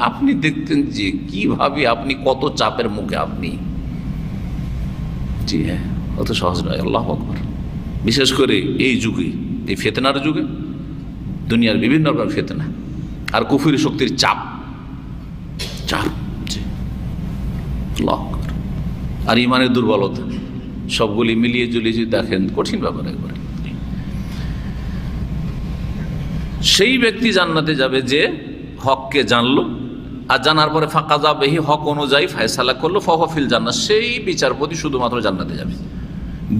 আপনি দেখতেন যে কিভাবে আপনি কত চাপের মুখে আপনি। জি হ্যাঁ, অত সহজ নয়। আল্লাহু আকবার। বিশেষ করে এই যুগে, এই ফিতনার যুগে, দুনিয়ার বিভিন্ন রকম ফিতনা আর কুফরি শক্তির চাপ, জি, আল্লাহু আকবার। আর ইমানের দুর্বলতা, সবগুলি মিলিয়ে জুলিয়ে যদি দেখেন, কঠিন ব্যাপার একবারে। সেই ব্যক্তি জান্নাতে যাবে যে হককে জানলো, আর জানার পরে ফাকাজা বিহি, হক অনুযায়ী ফায়সালা করলো, ফাহুয়া ফিল জান্নাহ, সেই বিচারপতি শুধুমাত্র জান্নাতে যাবে।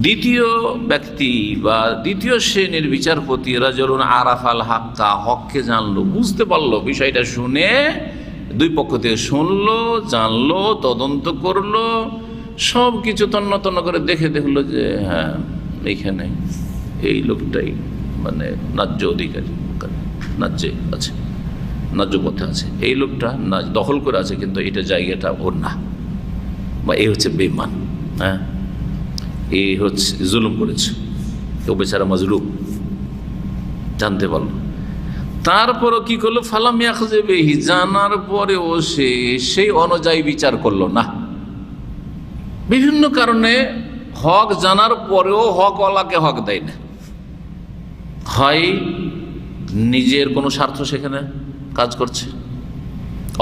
দ্বিতীয় ব্যক্তি বা দ্বিতীয় শ্রেণীর বিচারপতি রাজুলুন আরাফাল হাক্কা, হককে জানলো, বুঝতে পারলো, বিষয়টা শুনে দুই পক্ষ থেকে শুনলো, জানলো, তদন্ত করলো, সব কিছু তন্ন তন্ন করে দেখলো যে হ্যাঁ, এইখানে এই লোকটাই মানে ন্যায্য অধিকারী, ন্যায্যে আছে, ন্যায্য পথে আছে, এই লোকটা দখল করে আছে, কিন্তু এটা জায়গাটা ওর না, বা এই হচ্ছে বেঈমান, হ্যাঁ, এই হচ্ছে জুলুম করেছে, কেউ বেচারা মাজলুম, জানতে পারলো। তারপরও কি করলো? ফালাম ইয়াখযে বিহি, জানার পরেও সে সেই অনুযায়ী বিচার করলো না। বিভিন্ন কারণে হক জানার পরেও হকওয়ালাকে হক দেয় না। হয় নিজের কোনো স্বার্থ সেখানে কাজ করছে,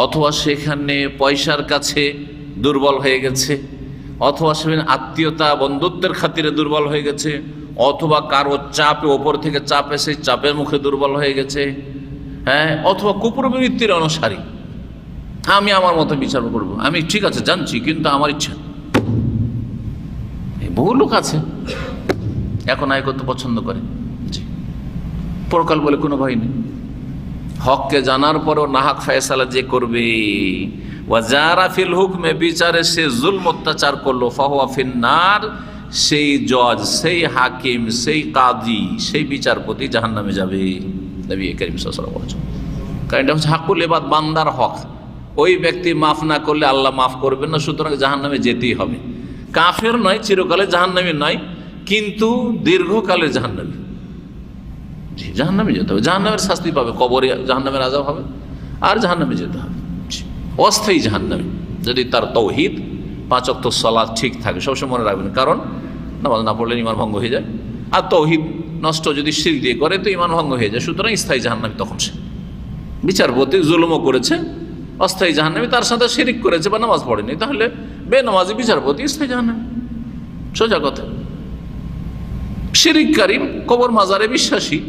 অথবা সেখানে পয়সার কাছে দুর্বল হয়ে গেছে, অথবা সেখানে আত্মীয়তা বন্ধুত্বের খাতিরে দুর্বল হয়ে গেছে, অথবা কারো চাপে, ওপর থেকে চাপে, সেই চাপের মুখে দুর্বল হয়ে গেছে, হ্যাঁ, অথবা কুপ্রবৃত্তির অনুসারী, আমি আমার মতো বিচার করবো, আমি ঠিক আছে জানছি, কিন্তু আমার ইচ্ছা। বহু লোক আছে এখন আয় করতে পছন্দ করে, পরকাল বলে কোনো ভয় নেই। হককে জানার পরও নাহাক ফয়সালা যে করবে, ওয়াজারা ফিল হুকমে, বিচারে সে জুলম অত্যাচার করলো, ফাহুয়া ফিন্নার, সেই জজ, সেই হাকিম, সেই কাজী, সেই বিচারপতি জাহান্নামে যাবে। নবী করিম সাল্লাল্লাহু আলাইহি ওয়াসাল্লাম বলেছেন, কারণ এটা হচ্ছে হাকুল ইবাদ, বান্দার হক। ওই ব্যক্তি মাফ না করলে আল্লাহ মাফ করবেন না, সুতরাং জাহান্নামে যেতেই হবে। কাফের নয়, চিরকালে জাহান্নামী নয়, কিন্তু দীর্ঘকালের জাহান্নামী, জাহান্নামে যেতে হবে। জাহান্নামের শাস্তি পাবে, কবরে জাহান্নামের আযাব হবে, আর জাহান্নামে যেতে হবে, অস্থায়ী জাহান্নামে। যদি তার তাওহীদ, 5 ওয়াক্ত সালাত ঠিক থাকে, সবসময় মনে রাখবেন, কারণ নামাজ না পড়লে ঈমান ভঙ্গ হয়ে যায়, আর তাওহীদ নষ্ট যদি শিরক দিয়ে করে তো ঈমান ভঙ্গ হয়ে যায়, সুতরাং স্থায়ী জাহান্নামী। তখন সে বিচারপতি জুলুমও করেছে, অস্থায়ী জাহান্নামী, তার সাথে শিরক করেছে বা নামাজ পড়েনি, তাহলে বেনামাজি বিচারপতি স্থায়ী জাহান্নামী, সোজা কথা। শিরককারী, কবর মাজারে বিশ্বাসী,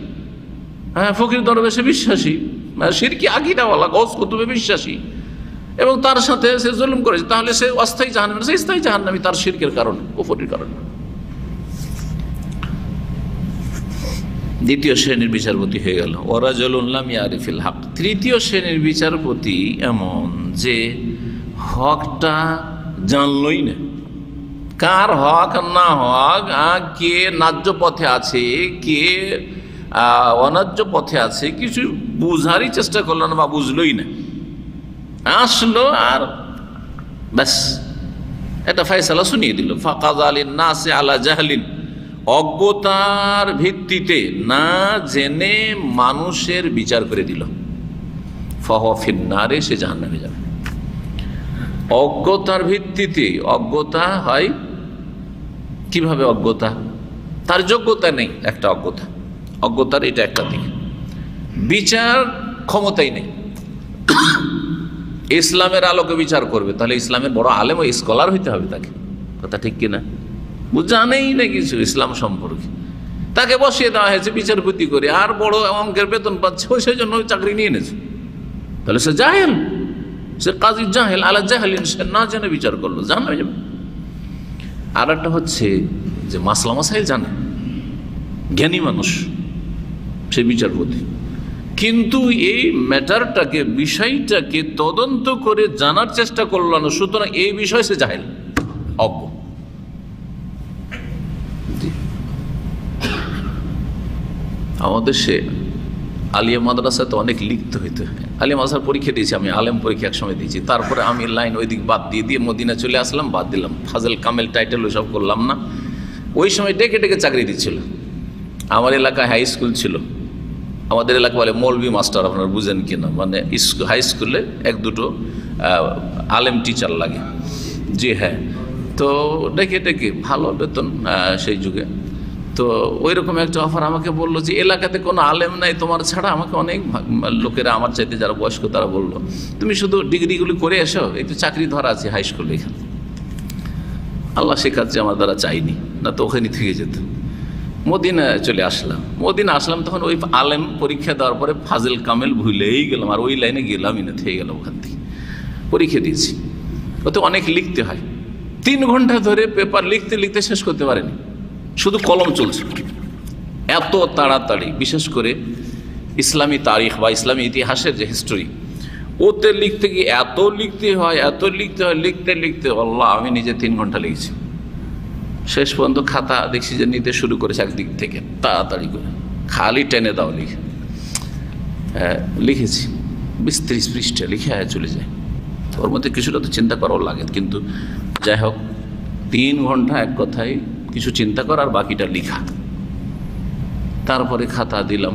হ্যাঁ, ফকির দরবেশে বিশ্বাসী, শিরকি আকীদাওয়ালা, গৌস কুতুবে বিশ্বাসী, এবং তার সাথে সে জুলুম করেছে, তাহলে সে অস্থায়ী জাহান্নামী, সে স্থায়ী জাহান্নামী তার শিরকের কারণে, কুফরির কারণে। দ্বিতীয় শ্রেণীর বিচারপতি হয়ে গেল ওয়ারাজুলুন লাম ইয়ারিফিল হক। তৃতীয় শ্রেণীর বিচারপতি এমন যে হকটা জানলই না, কার হক না হক, কে ন্যায্য পথে আছে কে অন্যায্য পথে আছে কিছু বুঝারই চেষ্টা করলো না বা বুঝলই না, আসলো আর ব্যাস একটা ফয়সালা শুনিয়ে দিল। ফাকাযা লিন-নাসি আলা জাহলিন, অজ্ঞতার ভিত্তিতে না জেনে মানুষের বিচার করে দিল। ফাহুয়া ফিন-নারে, সে জাহান্নামে যাবে। অজ্ঞতার ভিত্তিতে, অজ্ঞতা হয় কিভাবে? অজ্ঞতা তার যোগ্যতা নেই, একটা অজ্ঞতা, অজ্ঞতার এটা একটা দিক। বিচার ক্ষমতাই নেই, ইসলামের আলোকে বিচার করবে, তাহলে ইসলামের বড় আলেম ও স্কলার হইতে হবে তাকে, কথা ঠিক কিনা? জানেই না কিছু ইসলাম সম্পর্কে, তাকে বসিয়ে দেওয়া হয়েছে বিচারপতি করে, আর বড় অঙ্কের বেতন পাচ্ছে, সেই জন্য চাকরি নিয়ে এনেছে, তাহলে সে জাহেল, সে কাজী জাহেল আলা জাহেলিন, সে না জেনে বিচার করলো, জানা যাবে। আর একটা হচ্ছে যে মাসলা মাসাইল জানে, জ্ঞানী মানুষ, সে বিচারপতি, কিন্তু এই ম্যাটারটাকে, বিষয়টাকে তদন্ত করে জানার চেষ্টা করল না, সুতরাং এই বিষয় সে জাহেল, অজ্ঞ। আমাদের সে আলিয়া মাদ্রাসাতে অনেক লিখতে হইতো। আলিয়া মাদ্রাসার পরীক্ষা দিয়েছি আমি, আলেম পরীক্ষা এক সময় দিয়েছি, তারপরে আমি লাইন ওই দিক বাদ দিয়ে মদিনা চলে আসলাম, বাদ দিলাম, ফাজল কামেল টাইটেল ওইসব করলাম না। ওই সময় ডেকে ডেকে চাকরি দিচ্ছিল। আমার এলাকায় হাই স্কুল ছিল, আমাদের এলাকা বলে মৌলভী মাস্টার, আপনারা বুঝেন কিনা, মানে হাই স্কুলে এক দুটো আলেম টিচার লাগে, জি হ্যাঁ। তো ডেকে ডেকে ভালো বেতন সেই যুগে। তো ওই রকম একটা অফার আমাকে বললো যে এলাকাতে কোনো আলেম নাই তোমার ছাড়া। আমাকে অনেক লোকেরা আমার চাইতে যারা বয়স্ক তারা বললো তুমি শুধু ডিগ্রিগুলি করে এসো, এই তো চাকরি ধরা আছে হাই স্কুলে এখানে। আল্লাহ শেখাচ্ছে, আমার দ্বারা চাইনি, না তো ওখানে থেকে যেত। মদিনা চলে আসলাম, মদিনা আসলাম তখন ওই আলেম পরীক্ষা দেওয়ার পরে ফাজল কামেল ভুলেই গেলাম, আর ওই লাইনে গেলামই না, থেকে গেলাম ওখান থেকে। পরীক্ষা দিয়েছি, ওতে অনেক লিখতে হয়, 3 ঘন্টা ধরে পেপার লিখতে লিখতে শেষ করতে পারেনি, শুধু কলম চলছে, এত তাড়াতাড়ি। বিশেষ করে ইসলামী তারিখ বা ইসলামী ইতিহাসের যে হিস্টোরি, ওতে লিখতে গিয়ে এত লিখতে হয়, এত লিখতে হয়, লিখতে লিখতে আল্লাহ, আমি নিজে 3 ঘন্টা লিখেছি। শেষ পর্যন্ত খাতা দেখছি যে নিতে শুরু করেছে একদিক থেকে, তাড়াতাড়ি করে খালি টেনে দাও লিখে, লিখেছি 20-30 পৃষ্ঠা লিখে চলে যায়। ওর মধ্যে কিছুটা তো চিন্তা করাও লাগে, কিন্তু যাই হোক 3 ঘন্টা এক কথায় কিছু চিন্তা করা আর বাকিটা লিখা। তারপরে খাতা দিলাম।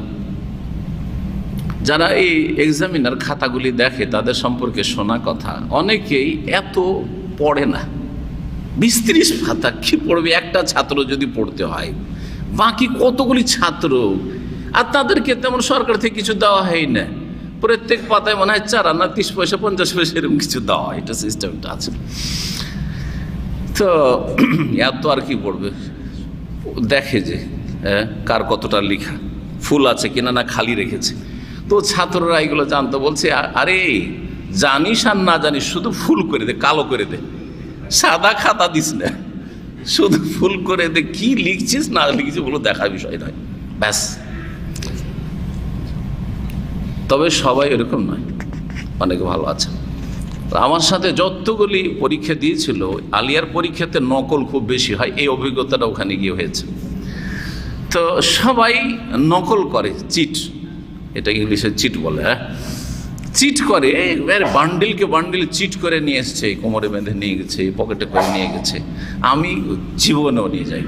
যারা এই এক্সামিনার খাতাগুলি দেখে তাদের সম্পর্কে শোনা কথা, অনেকেই এত পড়ে না। 20-30 খাতা কি পড়বে একটা ছাত্র যদি পড়তে হয়, বাকি কতগুলি ছাত্র, আর তাদেরকে তেমন সরকার থেকে কিছু দেওয়া হয় না। প্রত্যেক পাতায় মনে হয় 4 আনা 30 পয়সা 50 পয়সা এরকম কিছু দেওয়া হয়, এটা সিস্টেমটা আছে। তো এত আর কি পড়বে, দেখে যে কার কতটা লেখা, ফুল আছে কিনা না খালি রেখেছে। তো ছাত্ররা এগুলো জানতো, বলছে আরে জানিস আর না জানিস শুধু ফুল করে দে, কালো করে দে, সাদা খাতা দিস না, শুধু ফুল করে দে, কি লিখছিস না লিখছিস বলো দেখার বিষয় নয়, ব্যাস। তবে সবাই এরকম নয়, অনেকে ভালো আছে। আমার সাথে যতগুলি পরীক্ষা দিয়েছিল, আলিয়ার পরীক্ষাতে নকল খুব বেশি হয়, এই অভিজ্ঞতাটা ওখানে গিয়ে হয়েছে। তো সবাই নকল করে, চিট, এটা ইংলিশে চিট বলে, হ্যাঁ, চিট করে, বান্ডিলকে বান্ডিল চিট করে নিয়ে এসছে, কোমরে বেঁধে নিয়ে গেছে, পকেটে করে নিয়ে গেছে। আমি জীবনেও নিয়ে যাই,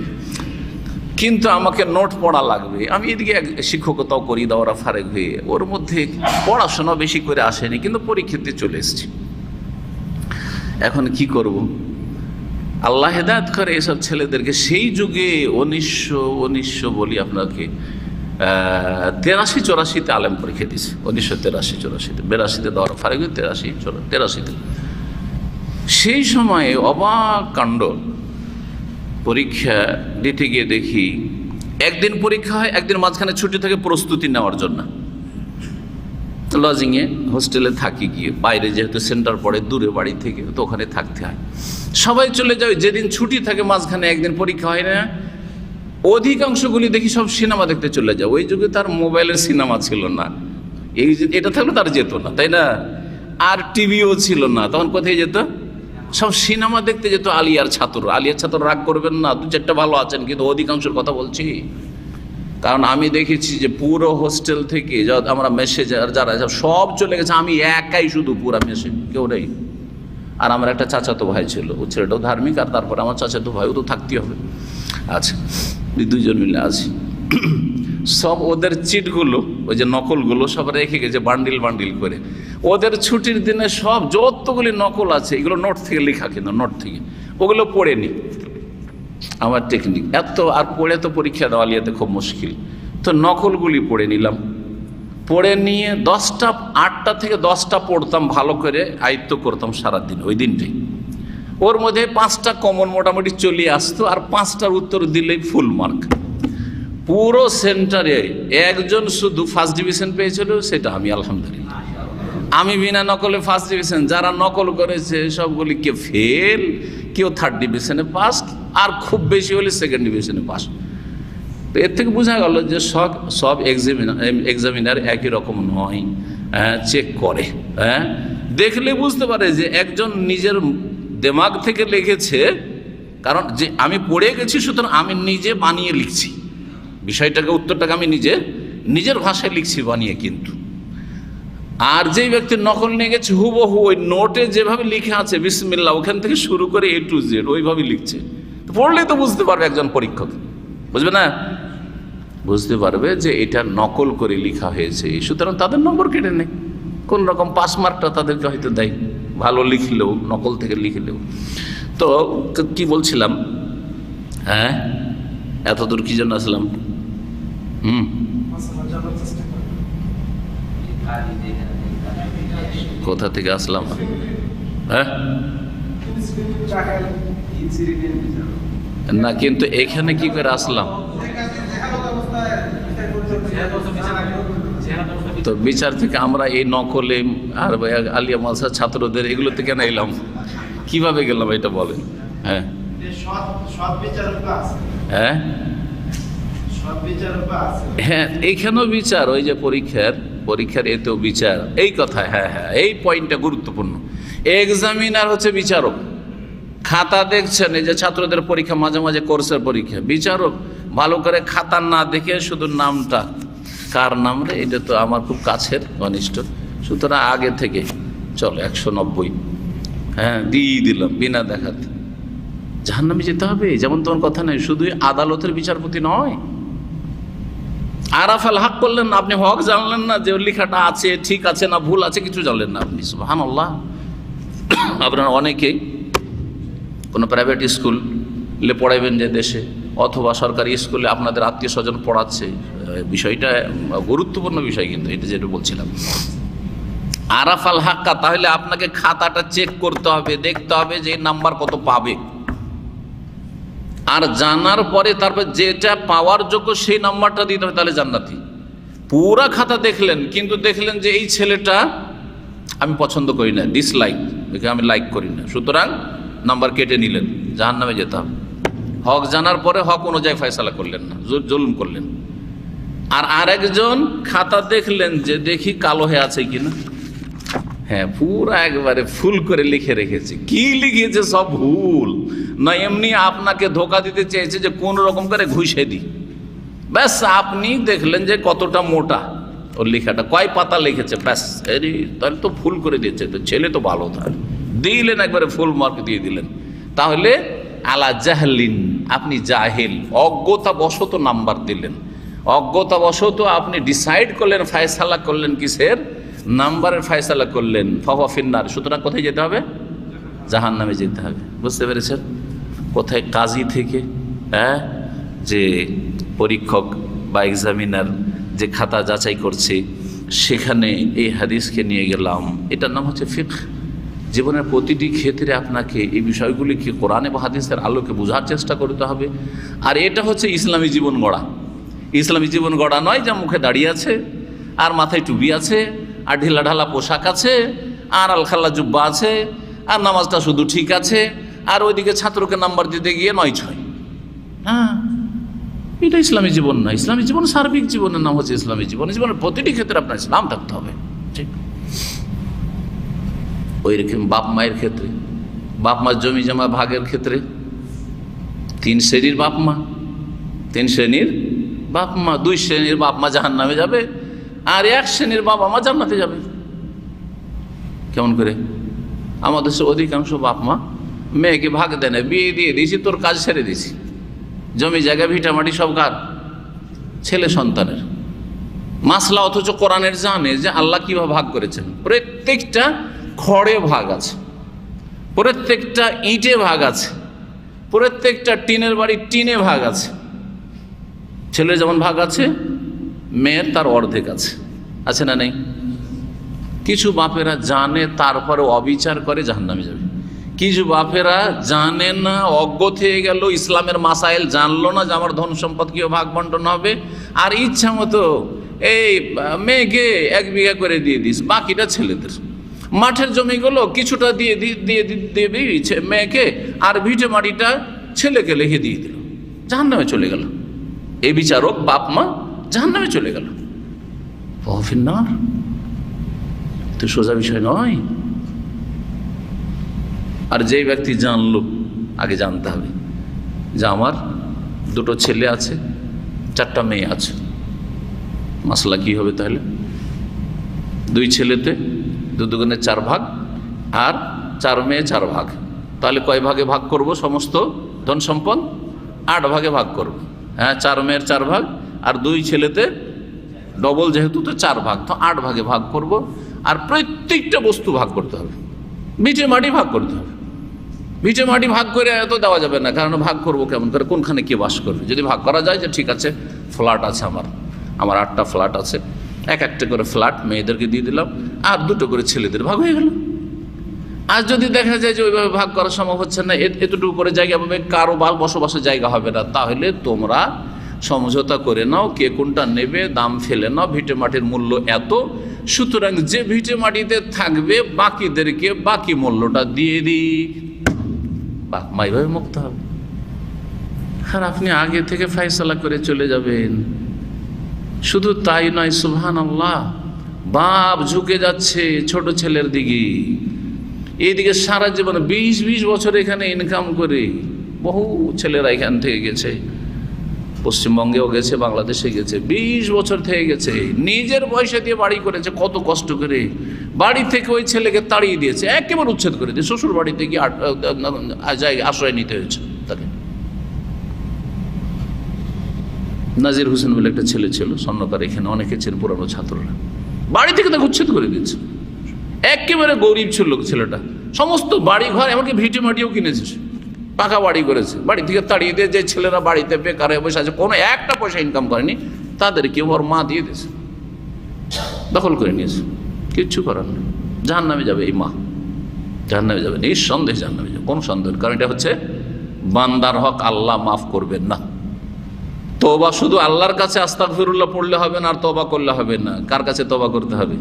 কিন্তু আমাকে নোট পড়া লাগবে। আমি এদিকে শিক্ষকতাও করি, দাওরা ফারেক হয়ে, ওর মধ্যে পড়াশোনা বেশি করে আসেনি, কিন্তু পরীক্ষাতে চলে এসেছি। এখন কি করব? আল্লাহ হেদায়েত করে এসব ছেলেদেরকে। সেই যুগে 1900 বলি আপনাকে, 83-84 আলেম পরীক্ষা দিয়েছে। 1983-84, 82-তে দাওরা ফারেক, 83-84। সেই সময়ে অবাক কাণ্ড, পরীক্ষা দিতে গিয়ে দেখি একদিন পরীক্ষা হয়, একদিন মাঝখানে ছুটি থাকে প্রস্তুতি নেওয়ার জন্য। লজিংয়ে হোস্টেলে থাকি গিয়ে, বাইরে যেহেতু সেন্টার পড়ে দূরে বাড়ি থেকে, তো ওখানে থাকতে হয়। সবাই চলে যাবে, যেদিন ছুটি থাকে মাঝখানে একদিন পরীক্ষা হয় না, অধিকাংশগুলি দেখি সব সিনেমা দেখতে চলে যায়। ওই যুগে তার মোবাইলের সিনেমা ছিল না, এটা থাকলে তার যেত না, তাই না? আর টিভিও ছিল না, তখন কোথায় যেত? সব সিনেমা দেখতে যেত। আলিয়ার ছাত্র রাগ করবেন না, দু চারটা ভালো আছেন, কিন্তু অধিকাংশের কথা বলছি। কারণ আমি দেখেছি যে পুরো হোস্টেল থেকে আমরা মেসে যারা সব চলে গেছে, আমি একাই শুধু পুরা মেসে, কেউ নেই। আর আমার একটা চাচাতো ভাই ছিল, ও ছেলেটাও ধার্মিক, আর তারপরে আমার চাচাতো ভাইও তো থাকতেই হবে। আচ্ছা, দুজন মিলে আছি। সব ওদের চিটগুলো, ওই যে নকলগুলো সব রেখে গেছে বান্ডিল বান্ডিল করে। ওদের ছুটির দিনে সব যতগুলি নকল আছে, এগুলো নোট থেকে লেখা, কিন্তু নোট থেকে, ওগুলো পড়ে নি। আমার টেকনিক এত, আর পড়ে তো পরীক্ষা দেওয়া লিয়াতে খুব মুশকিল, তো নকলগুলি পড়ে নিলাম। পড়ে নিয়ে 8টা থেকে 10টা পড়তাম, ভালো করে আয়ত্ত করতাম সারাদিন ওই দিনটাই। ওর মধ্যে 5টা কমন মোটামুটি চলে আসতো, আর 5টার উত্তর দিলেই ফুল মার্ক। পুরো সেন্টারে একজন শুধু ফার্স্ট ডিভিশন পেয়েছিল, সেটা আমি, আলহামদুলিল্লাহ। আমি বিনা নকলে ফার্স্ট ডিভিশন, যারা নকল করেছে সবগুলি কেউ ফেল, কেউ 3rd ডিভিশনে পাস, আর খুব বেশি হলে 2nd ডিভিশনে পাস। তো এর থেকে বোঝা গেল যে সব এক্সামিনার একই রকম নয়, চেক করে, দেখলে বুঝতে পারে যে একজন নিজের দিমাগ থেকে লিখেছে, কারণ যে আমি পড়ে গেছি, সুতরাং আমি নিজে বানিয়ে লিখছি বিষয়টাকে, উত্তরটাকে আমি নিজের ভাষায় লিখছি বানিয়ে। কিন্তু আর যেই ব্যক্তি নকল নিয়ে গেছে, হুবহু ওই নোটে যেভাবে লিখে আছে বিসমিল্লাহ, ওখান থেকে শুরু করে A to Z ওইভাবে লিখছে। তো পড়লে তো বুঝতে পারবে একজন পরীক্ষক, বুঝবে না, বুঝতে পারবে যে এটা নকল করে লেখা হয়েছে, সুতরাং তাদের নম্বর কেটে নেই। কোন রকম পাস মার্কটা তাদেরকে হয়তো দেয়, ভালো লিখলেও, নকল থেকে লিখলেও। তো কি বলছিলাম, এতদূর কি জন্য আসলাম? কোথা থেকে আসলাম? না, কিন্তু এখানে কি করে আসলাম? তো বিচার থেকে আমরা এই নকলে আর আলিয়া মাদ্রাসার ছাত্রদের এগুলোতে কেন এলাম, কিভাবে গেলাম এটা বলেন? হ্যাঁ, এইখানেও বিচার, ওই যে পরীক্ষার এতেও বিচার, এই কথা। হ্যাঁ, এই পয়েন্টটা গুরুত্বপূর্ণ। এক্সামিনার হচ্ছে বিচারক, খাতা দেখছেন, এই যে ছাত্রদের পরীক্ষা, মাঝে মাঝে কোর্সের পরীক্ষা, বিচারক ভালো করে খাতা না দেখে শুধু নামটা, কার নাম রে, এটা তো আমার খুব কাছের ঘনিষ্ঠ, সুতরাং আগে থেকে চলো 190 দিয়ে দিলাম বিনা দেখাতে, জাহান্নামে যেতে হবে, যেমন তোমার কথা নেই। শুধুই আদালতের বিচারপতি নয়, আরাফাল হক করলেন না, আপনি হক জানলেন না যে লেখাটা আছে ঠিক আছে না ভুল আছে, কিছু জানলেন না আপনি, সুবহানাল্লাহ। আপনারা অনেকেই কোনো প্রাইভেট স্কুলে পড়াইবেন যে দেশে, অথবা সরকারি স্কুলে আপনাদের আত্মীয় স্বজন পড়াচ্ছে, বিষয়টা গুরুত্বপূর্ণ বিষয়, কিন্তু এটা যেটা বলছিলাম আরাফাল হাক্কা, তাহলে আপনাকে খাতাটা চেক করতে হবে, দেখতে হবে যে নাম্বার কত পাবে, আর জানার পরে তারপর যেটা পাওয়ার যোগ্য সেই নাম্বারটা দিতে হবে, তাহলে জান্নাতি। পুরা খাতা দেখলেন, কিন্তু দেখলেন যে এই ছেলেটা আমি পছন্দ করি না, ডিসলাইক, আমি লাইক করি না, সুতরাং নাম্বার কেটে নিলেন, জাহান্নামে যেতে হবে। হক জানার পরে হক অনুযায়ী ফয়সালা করলেন না, জুলুম করলেন। আর আরেকজন খাতা দেখলেন যে দেখি কালো হয়ে আছে কিনা, পুরা একবারে ফুল করে লিখে রেখেছে, কি লিখেছে সব ভুল, না এমনি আপনাকে ধোকা দিতে চেয়েছে যে কোন রকম করে ঘুষে দিই, ব্যাস আপনি দেখলেন যে কতটা মোটা ওর লেখাটা, কয় পাতা লিখেছে, ব্যাস তাহলে তো ফুল করে দিয়েছে, তো ছেলে তো ভালো, তাহলে দিলেন একবারে ফুল মার্ক দিয়ে দিলেন। তাহলে আলা জাহলিন, আপনি জাহেল, অজ্ঞতাবশত নাম্বার দিলেন, অজ্ঞতাবশত আপনি ডিসাইড করলেন, ফয়সালা করলেন, কিসের নাম্বারের ফয়সালা করলেন, ফাহুয়া ফিন্নার, সুতরাং কোথায় যেতে হবে? জাহান্নামে যেতে হবে। বুঝতে পেরেছেন? কোথায়? কাজী থেকে, যে পরীক্ষক বা এক্সামিনার যে খাতা যাচাই করছে, সেখানে এই হাদিসকে নিয়ে গেলাম, এটার নাম হচ্ছে ফিকহ। জীবনের প্রতিটি ক্ষেত্রে আপনাকে এই বিষয়গুলিকে কোরআনে বা হাদিসের আলোকে বোঝার চেষ্টা করতে হবে। আর এটা হচ্ছে ইসলামী জীবন গড়া। ইসলামী জীবন গড়া নয় যা মুখে দাঁড়িয়ে আছে আর মাথায় টুপি আছে আর ঢিলা ঢালা পোশাক আছে, আর আলখাল্লা জুব্বা আছে, আর নামাজটা শুধু ঠিক আছে, আর ওইদিকে ছাত্রকে নাম্বার দিতে গিয়ে 9-6। হ্যাঁ, এটা ইসলামী জীবন না। ইসলামী জীবন সার্বিক জীবনের নাম হচ্ছে ইসলামী জীবন। জীবনের প্রতিটি ক্ষেত্রে আপনার ইসলাম থাকতে হবে। ঠিক ওই রকম বাপ মায়ের ক্ষেত্রে, বাপ মার জমি জমা ভাগের ক্ষেত্রে 3 শ্রেণীর বাপ মা, 3 শ্রেণীর বাপ মা। 2 শ্রেণীর বাপ মা জাহান্নামে যাবে, আর 1 শ্রেণীর বাবা মা জান্নাতে যাবে। কেমন করে? আমাদের অধিকাংশ বাপ মা মেয়েকে ভাগ দেয় না, বিয়ে দিয়ে দিয়েছি, তোর কাজ ছেড়ে দিয়েছি, জমি জায়গা ভিটামাটি সব কার? ছেলে সন্তানের। মাসলা অথচ কোরআনের জানে যে আল্লাহ কিভাবে ভাগ করেছেন। প্রত্যেকটা খড়ে ভাগ আছে, প্রত্যেকটা ইটে ভাগ আছে, প্রত্যেকটা টিনের বাড়ি টিনে ভাগ আছে। ছেলের যেমন ভাগ আছে, মেয়ের তার অর্ধেক আছে। আছে না নেই? কিছু বাপেরা জানে তারপরে অবিচার করে জাহান্নামে যাবে। কিছু বাপেরা জানে না, অজ্ঞ থেকে গেল, ইসলামের মাসাইল জানলো না যে আমার ধন সম্পদ কিভাবে ভাগ বন্টন হবে, আর ইচ্ছা মতো এই মেয়েকে 1 বিঘা করে দিয়ে দিস, বাকিটা ছেলেদের। মাঠের জমিগুলো কিছুটা দিয়ে দিবি মেয়েকে, আর ভিটে মাটিটা ছেলেকে লিখে দিয়ে দিল, জাহান্নামে চলে গেল। এই বিচারক বাপ মা জাহান্নামে চলে গেল। ফিন্নার তো সোজা বিষয় নয়। আর যেই ব্যক্তি জানলো, আগে জানতে হবে যে আমার 2টো ছেলে আছে, 4টা মেয়ে আছে, মাসলা কি হবে তাহলে? 2 ছেলেতে 2 দুগুণে 4 ভাগ, আর 4 মেয়ে 4 ভাগ। তাহলে কয় ভাগে ভাগ করব? সমস্ত ধন সম্পদ 8 ভাগে ভাগ করব। হ্যাঁ, 4 মেয়ের 4 ভাগ, আর 2 ছেলেতে ডবল, যেহেতু তো 4 ভাগ, তো 8 ভাগে ভাগ করব। আর প্রত্যেকটা বস্তু ভাগ করতে হবে, ভিটে মাটি ভাগ করতে হবে। ভিটে মাটি ভাগ করে এত দেওয়া যাবে না, কারণ ভাগ করব কেমন করে, কোনখানে কে বাস করবে। যদি ভাগ করা যায় যে ঠিক আছে, ফ্ল্যাট আছে আমার 8টা ফ্ল্যাট আছে, 1-1টা করে ফ্ল্যাট মেয়েদেরকে দিয়ে দিলাম, আর 2টো করে ছেলেদের, ভাগ হয়ে গেল। আর যদি দেখা যায় যে ওইভাবে ভাগ করা সম্ভব হচ্ছে না, এতটুকু করে জায়গা পাবে, কারো বসবাসের জায়গা হবে না, তাহলে তোমরা সমঝোতা করে নাও কে কোনটা নেবে, দাম ফেলে নাও, ভিটে মাটির মূল্য এত, সুতরাং যে ভিটে মাটিতে থাকবে বাকিদেরকে বাকি মূল্যটা দিয়ে দিই, বাপ মা এইভাবে মুক্ত হবে। আর আপনি আগে থেকে ফয়সালা করে চলে যাবেন। শুধু তাই নয়, সুবহানাল্লাহ, বাপ ঝুঁকে যাচ্ছে ছোট ছেলের দিকে, এইদিকে সারা জীবন 20 বছর এখানে ইনকাম করে, বহু ছেলেরা এখান থেকে গেছে, পশ্চিমবঙ্গেও গেছে, বাংলাদেশে গেছে, 20 বছর থেকে গেছে, নিজের পয়সা দিয়ে বাড়ি করেছে, কত কষ্ট করে। বাড়ি থেকে ওই ছেলেকে তাড়িয়ে দিয়েছে, একেবারে উচ্ছেদ করে দিয়ে শ্বশুর বাড়িতে গিয়ে আশ্রয় নিতে হয়েছে তাকে। নাজির হোসেন বলে একটা ছেলে ছিল, স্বর্ণকার, এখানে অনেকে ছিল পুরানো ছাত্ররা, বাড়ি থেকে তাকে উচ্ছেদ করে দিয়েছে। একেবারে গরিব ছিল ছেলেটা, সমস্ত বাড়ি ঘর, এমনকি ভিটে মাটিও কিনেছে, পাকা বাড়ি করেছে। বাড়ি থেকে তাড়িয়ে দিয়ে যে ছেলেরা বাড়িতে বেকার হয়ে বসে আছে, কোনো একটা পয়সা ইনকাম করেনি, তাদেরকে ওর মা দিয়ে দিয়েছে, দখল করে নিয়েছে। কিচ্ছু করার নেই, জাহান্নামে যাবে এই মা, জাহান্নামে যাবে, নিঃসন্দেহে জাহান্নামে যাবে, কোনো সন্দেহ। কারণ এটা হচ্ছে বান্দার হক, আল্লাহ মাফ করবেন না। তওবা শুধু আল্লাহর কাছে আস্তাগফিরুল্লাহ পড়লে হবে না, আর তওবা করলে হবে না। কার কাছে তওবা করতে হবে?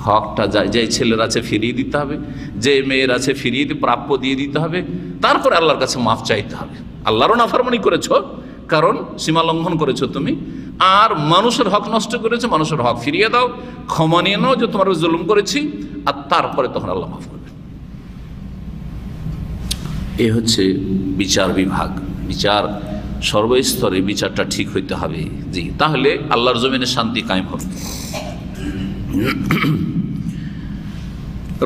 হকটা যে ছেলের আছে ফিরিয়ে দিতে হবে, যে মেয়ের আছে ফিরিয়ে প্রাপ্য দিয়ে দিতে হবে, তারপরে আল্লাহর কাছে মাফ চাইতে হবে। আল্লাহরও নাফরমানি করেছো, কারণ সীমা লঙ্ঘন করেছো তুমি, আর মানুষের হক নষ্ট করেছো, মানুষের হক ফিরিয়ে দাও, ক্ষমা নিয়ে নাও যে তোমার জুলুম করেছি, আর তারপরে তখন আল্লাহ মাফ করবে। এ হচ্ছে বিচার বিভাগ, বিচার সর্বস্তরে বিচারটা ঠিক হইতে হবে। জি, তাহলে আল্লাহর জমিনে শান্তি কায়েম হবে।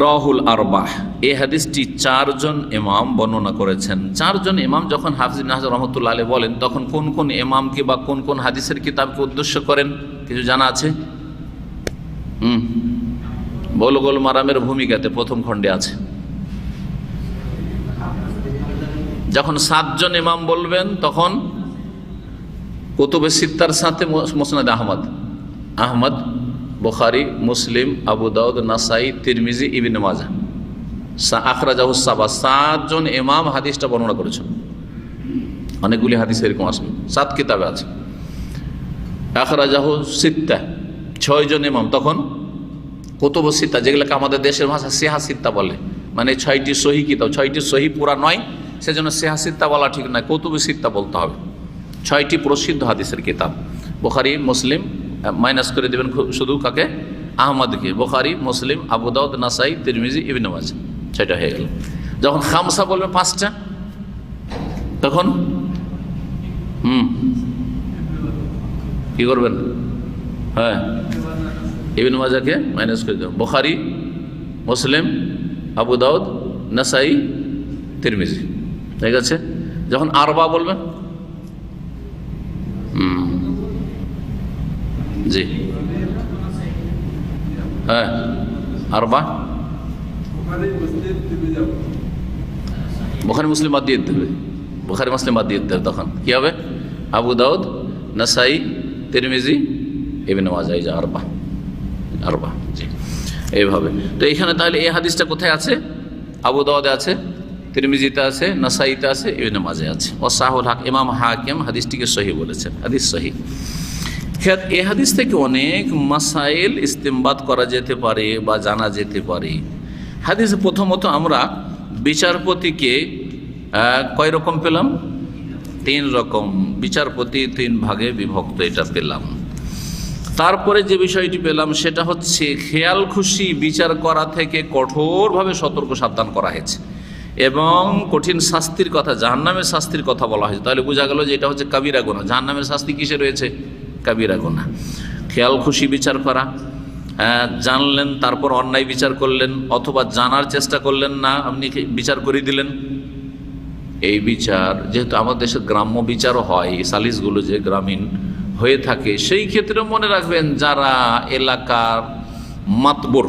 রাহুল আরবাহ, এই হাদিসটি 4 জন ইমাম বর্ণনা করেছেন। 4 জন ইমাম যখন হাফিজ ইবনে হাজার রহমাতুল্লাহ আলাইহি বলেন, তখন কোন কোন ইমামকে বা কোন কোন হাদিসের কিতাবকে উদ্দেশ্য করেন কিছু জানা আছে? বুলুগুল মারামের ভূমিকাতে প্রথম খণ্ডে আছে। যখন 7 জন ইমাম বলবেন, তখন কুতুবে সিত্তার সাথে মুসনাদ আহমদ, বুখারী, মুসলিম, আবু দাউদ, নাসাই, তিরমিজি, ইবনে মাজাহ, আখরাজাহু সাবা, 7 জন ইমাম হাদিসটা বর্ণনা করেছেন। অনেকগুলি হাদিস এরকম আছে, 7 কিতাবে আছে। আখরাজাহু সিত্তা, 6 জন ইমাম, তখন কুতুবুস সিত্তা, যেগুলোকে আমাদের দেশের ভাষা সিহা সিত্তা বলে, মানে 6টি সহি কিতাব, 6টি সহি পুরা নয়, সেজন্য সিহা সিত্তা বলা ঠিক নয়, কুতুবুস সিত্তা বলতে হবে। 6টি প্রসিদ্ধ হাদিসের কিতাব, বুখারী মুসলিম, মাইনাস করে দেবেন শুধু কাকে, আহমদকে, বুখারী মুসলিম আবু দাউদ নাসাই তিরমিজি ইবনে মাজাহ, 6টা হয়ে গেল। যখন খামসা বলবেন 5টা, তখন কি করবেন? হ্যাঁ, ইবনে মাজাহকে মাইনাস করে দেবেন, বুখারী মুসলিম আবু দাউদ নাসাই তিরমিজি, ঠিক আছে। যখন আরবা বলবেন, জি হ্যাঁ, আরবা বুখারী মুসলিম বাদ দিয়ে দিতে হবে, বুখারী মুসলিম বাদ দিয়ে দিতে হবে, তখন কি হবে? আবু দাউদ নাসাই তিরমিজি ইবনে মাজাহ, এই যে আরবা, আরবা, জি এইভাবে। তো এখানে তাহলে এই হাদিসটা কোথায় আছে? আবু দাউদে আছে, তিরমিজিতে আছে, নাসাইতে আছে, ইবনে মাজাহে আছে। ওয়াসাহুল হক, ইমাম হাকিম হাদিসটিকে সহিহ বলেছেন, হাদিস সহিহ। এই হাদিস থেকে অনেক মাসাইল ইস্তেমবাদ করা যেতে পারে বা জানা যেতে পারে। হাদিসে প্রথমত আমরা বিচারপতিকে কয় রকম পেলাম? 3 রকম। বিচারপতি 3 ভাগে বিভক্ত, এটা পেলাম। তারপরে যে বিষয়টি পেলাম সেটা হচ্ছে খেয়াল খুশি বিচার করা থেকে কঠোরভাবে সতর্ক সাবধান করা হয়েছে এবং কঠিন শাস্তির কথা, জাহান্নামের শাস্তির কথা বলা হয়েছে। তাহলে বোঝা গেল যে এটা হচ্ছে কাবিরা গুনাহ। জাহান্নামের শাস্তি কিসে রয়েছে? কাবিরা গুনাহ। খেয়াল খুশি বিচার করা, জানলেন তারপর অন্যায় বিচার করলেন, অথবা জানার চেষ্টা করলেন না, আপনি বিচার করে দিলেন। এই বিচার যেহেতু আমাদের দেশের গ্রাম্য বিচারও হয়, সালিসগুলো যে গ্রামীণ হয়ে থাকে, সেই ক্ষেত্রে মনে রাখবেন যারা এলাকার মাতবর,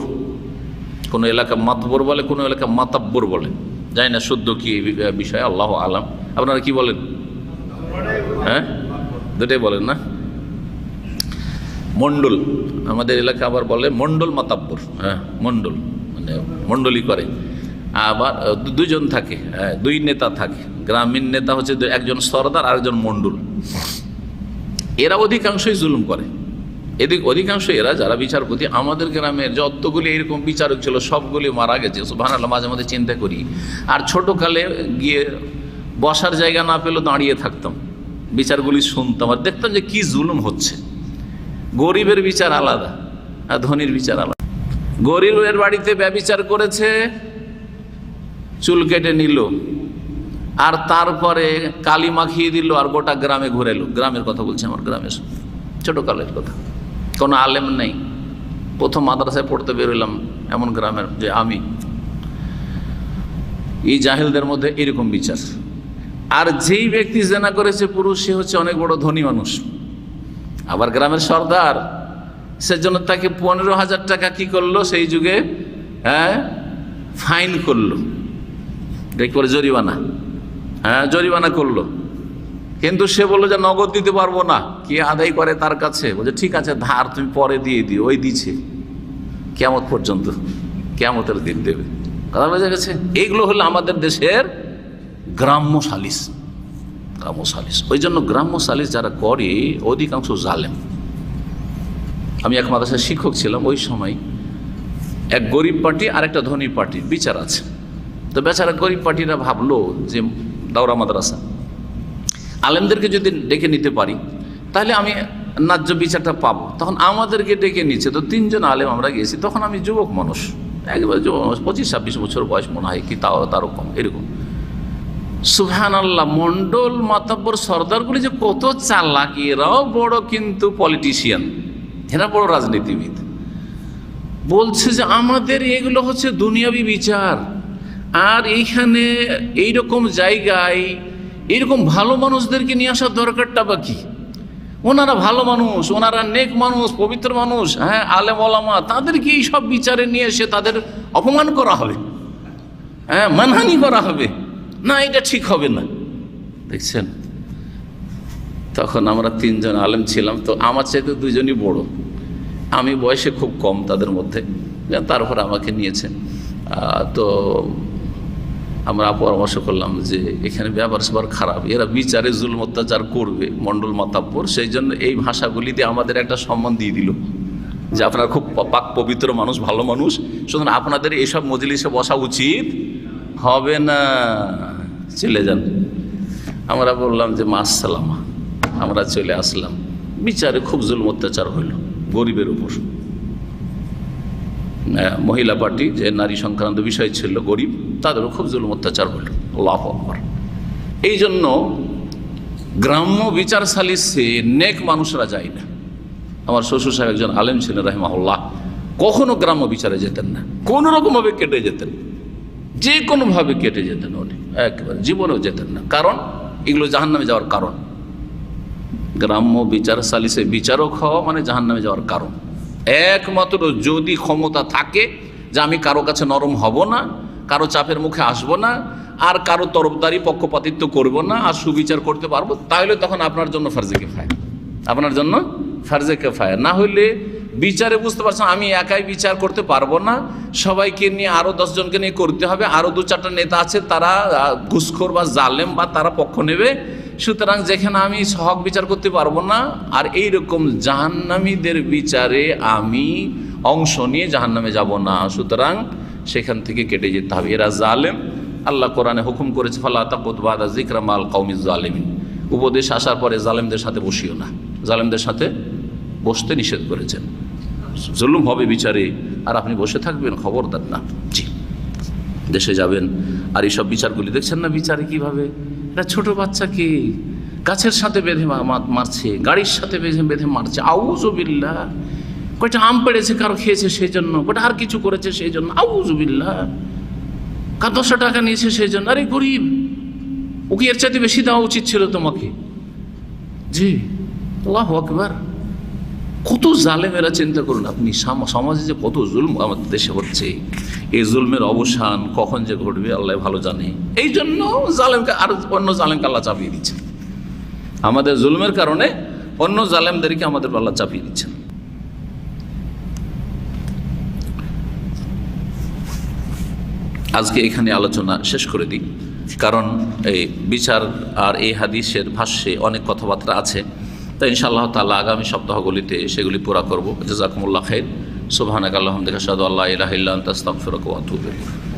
কোনো এলাকা মাতবর বলে, কোনো এলাকা মাতাব্বর বলে, জানি না শুদ্ধ কি বিষয়, আল্লাহ আলাম। আপনারা কি বলেন? হ্যাঁ, দুটাই বলেন না? মণ্ডল, আমাদের এলাকা আবার বলে মণ্ডল মাতাব্বর। হ্যাঁ, মণ্ডল মানে মণ্ডলী করে। আবার 2 জন থাকে, 2 নেতা থাকে। গ্রামীণ নেতা হচ্ছে একজন সরদার আর একজন মণ্ডল। এরা অধিকাংশই জুলুম করে। অধিকাংশ এরা যারা বিচারপতি, আমাদের গ্রামের যতগুলি এরকম বিচারক ছিল সবগুলি মারা গেছে, সুবহানাল্লাহ। মাঝে মাঝে চিন্তা করি, আর ছোটোকালে গিয়ে বসার জায়গা না পেলেও দাঁড়িয়ে থাকতাম, বিচারগুলি শুনতাম আর দেখতাম যে কি জুলুম হচ্ছে। গরিবের বিচার আলাদা আর ধনীর বিচার আলাদা। গরিবের বাড়িতে ব্যভিচার করেছে, চুল কেটে নিল, আর তারপরে কালি মাখিয়ে দিল, আর গোটা গ্রামে ঘুরে এলো। গ্রামের কথা বলছে, আমার গ্রামের ছোটোকালের কথা। কোনো আলেম নেই, প্রথম মাদ্রাসায় পড়তে বেরোলাম এমন গ্রামের যে আমি। এই জাহেলদের মধ্যে এরকম বিচার। আর যেই ব্যক্তি জেনা করেছে পুরুষ, সে হচ্ছে অনেক বড় ধনী মানুষ, আবার গ্রামের সর্দার, সেজন্য তাকে 15,000 টাকা কি করলো সেই যুগে, ফাইন করলো, দেখবার জরিমানা, জরিমানা করলো। কিন্তু সে বললো যে নগদ দিতে পারবো না, কে আদায় করে তার কাছে? বলছে ঠিক আছে, ধার তুমি পরে দিয়ে দিও। ওই দিচ্ছে কিয়ামত পর্যন্ত, কিয়ামতের দিন দেবে। কথা বোঝা গেছে? এইগুলো হলো আমাদের দেশের গ্রাম্য সালিস, গ্রাম্য সালিস। ওই জন্য গ্রাম্য সালিস যারা করে অধিকাংশ জালেম। আমি এক মাদ্রাসার শিক্ষক ছিলাম, ওই সময় এক গরিব পার্টি আর একটা ধনী পার্টির বিচার আছে। তো বেচারা গরিব পার্টিরা ভাবলো যে দাওরা মাদ্রাসা, আলেমদেরকে যদি ডেকে নিতে পারি তাহলে আমি ন্যায্য বিচারটা পাবো। তখন আমাদেরকে ডেকে নিচ্ছে। তো 3 জন আলেম আমরা গিয়েছি। তখন আমি যুবক মানুষ, একবারে যুবক মানুষ, 25-26 বছর বয়স মনে হয়, কি তারও কম এরকম। সুবহানাল্লাহ, মণ্ডল মাতাব্বর সর্দারগুলি যে কত চালাক, এরাও বড় কিন্তু পলিটিশিয়ান, এরা বড় রাজনীতিবিদ। বলছে যে আমাদের এগুলো হচ্ছে দুনিয়াবি বিচার, আর এইখানে এইরকম জায়গায় এইরকম ভালো মানুষদেরকে নিয়ে আসার দরকারটা বা কি? ওনারা ভালো মানুষ, ওনারা নেক মানুষ, পবিত্র মানুষ, হ্যাঁ, আলেম ওলামা, তাদেরকে এই সব বিচারে নিয়ে এসে তাদের অপমান করা হবে, হ্যাঁ, মানহানি করা হবে না, এটা ঠিক হবে না। দেখছেন, তখন আমরা 3 জন আলেম ছিলাম। তো আমার চাইতে 2 জনই বড়, আমি বয়সে খুব কম তাদের মধ্যে। তারপর আমাকে নিয়েছে। তো আমরা পরামর্শ করলাম যে এখানে ব্যবহার সবার খারাপ, এরা বিচারে জুলম অত্যাচার করবে, মণ্ডল মাতাব্বর, সেই জন্য এই ভাষাগুলি দিয়ে আমাদের একটা সম্মান দিয়ে দিল। যে আপনারা খুব পাক পবিত্র মানুষ, ভালো মানুষ, সুতরাং আপনাদের এসব মজলিসে বসা উচিত হবে না, চলে যান। আমরা বললাম যে মাসসালামা, আমরা চলে আসলাম। বিচারে খুব জুলম অত্যাচার হইল গরিবের উপর। মহিলা পার্টি যে নারী সংক্রান্ত বিষয় ছিল, গরিব, তাদেরও খুব জুলম অত্যাচার হইল। আল্লাহু আকবার। এই জন্য গ্রাম্য বিচার সালিসে নেক মানুষরা যায় না। আমার শ্বশুর সাহেব একজন আলেম ছিলেন রাহিমাহুল্লাহ, কখনো গ্রাম্য বিচারে যেতেন না, কোনো রকমভাবে কেটে যেতেন, যে কোনোভাবে কেটে যেতেন উনি, একেবারে জীবনেও যেতেন না। কারণ এগুলো জাহান্নামে যাওয়ার কারণ। গ্রাম্য বিচার সালিসে বিচারক হওয়া মানে জাহান্নামে যাওয়ার কারণ। একমাত্র যদি ক্ষমতা থাকে যে আমি কারো কাছে নরম হব না, কারো চাপের মুখে আসব না, আর কারো তরফদারি পক্ষপাতিত্ব করব না, আর সুবিচার করতে পারবো, তাহলে তখন আপনার জন্য ফার্জে কিফায়া, আপনার জন্য ফার্জে কিফায়া। না হইলে বিচারে বুঝতে পারছেন আমি একাই বিচার করতে পারবো না, সবাইকে নিয়ে আরও 10 জনকে নিয়ে করতে হবে, আরও 2-4টা নেতা আছে তারা ঘুষখোর বা জালেম বা তারা পক্ষ নেবে, সুতরাং যেখানে আমি হক বিচার করতে পারবো না, আর এইরকম জাহান্নামীদের বিচারে আমি অংশ নিয়ে জাহান্নামে যাব না, সুতরাং সেখান থেকে কেটে যেতে হবে। এরা জালেম, আল্লাহ কোরআনে হুকুম করেছে ফালা তাকুত বাদা যিকরা মাল কওমিজ জালিমিন, উপদেশ আসার পরে জালেমদের সাথে বসিও না, জালেমদের সাথে বসতে নিষেধ করেছেন। জুলুম হবে বিচারে আর আপনি বসে থাকবেন, খবরদার না। জি, দেশে যাবেন আর এইসব বিচারগুলি দেখছেন না, বিচারে কিভাবে এটা ছোট বাচ্চাকে গাছের সাথে বেঁধে মারছে, গাড়ির সাথে বেঁধে মারছে, আউযুবিল্লাহ। কয়টা আম পেড়েছে কারো খেয়েছে সেই জন্য, কয়টা আর কিছু করেছে সেই জন্য, আউযুবিল্লাহ। 10 টাকা নিয়েছে সেই জন্য, আরে গরিব, ওকে এর চাইতে বেশি দেওয়া উচিত ছিল তোমাকে। জি, আল্লাহু আকবার। কত জালেমেরা, চিন্তা করুন আপনি, সমাজে যে কত জুলম আমাদের দেশে হচ্ছে, এই জুলমের অবসান কখন যে ঘটবে আল্লাহ ভালো জানে। এই জন্য জালেমকে আর অন্য জালেমকে আল্লাহ চাপিয়ে দিচ্ছেন, আমাদের জুলমের কারণে অন্য জালেমদেরকে আমাদের আল্লাহ চাপিয়ে দিচ্ছেন। আজকে এখানে আলোচনা শেষ করে দিই, কারণ এই বিচার আর এই হাদিসের ভাষ্যে অনেক কথাবার্তা আছে, তো ইনশাআল্লাহ তাআলা আগামী সপ্তাহগুলিতে সেগুলি পুরা করব। জাযাকুমুল্লাহ খাইর। সুবহানাকা আল্লাহুম্মা ওয়া বিহামদিকা আশহাদু আল্লা ইলাহা ইল্লা আনতা আস্তাগফিরুকা ওয়া আতুবু ইলাইক।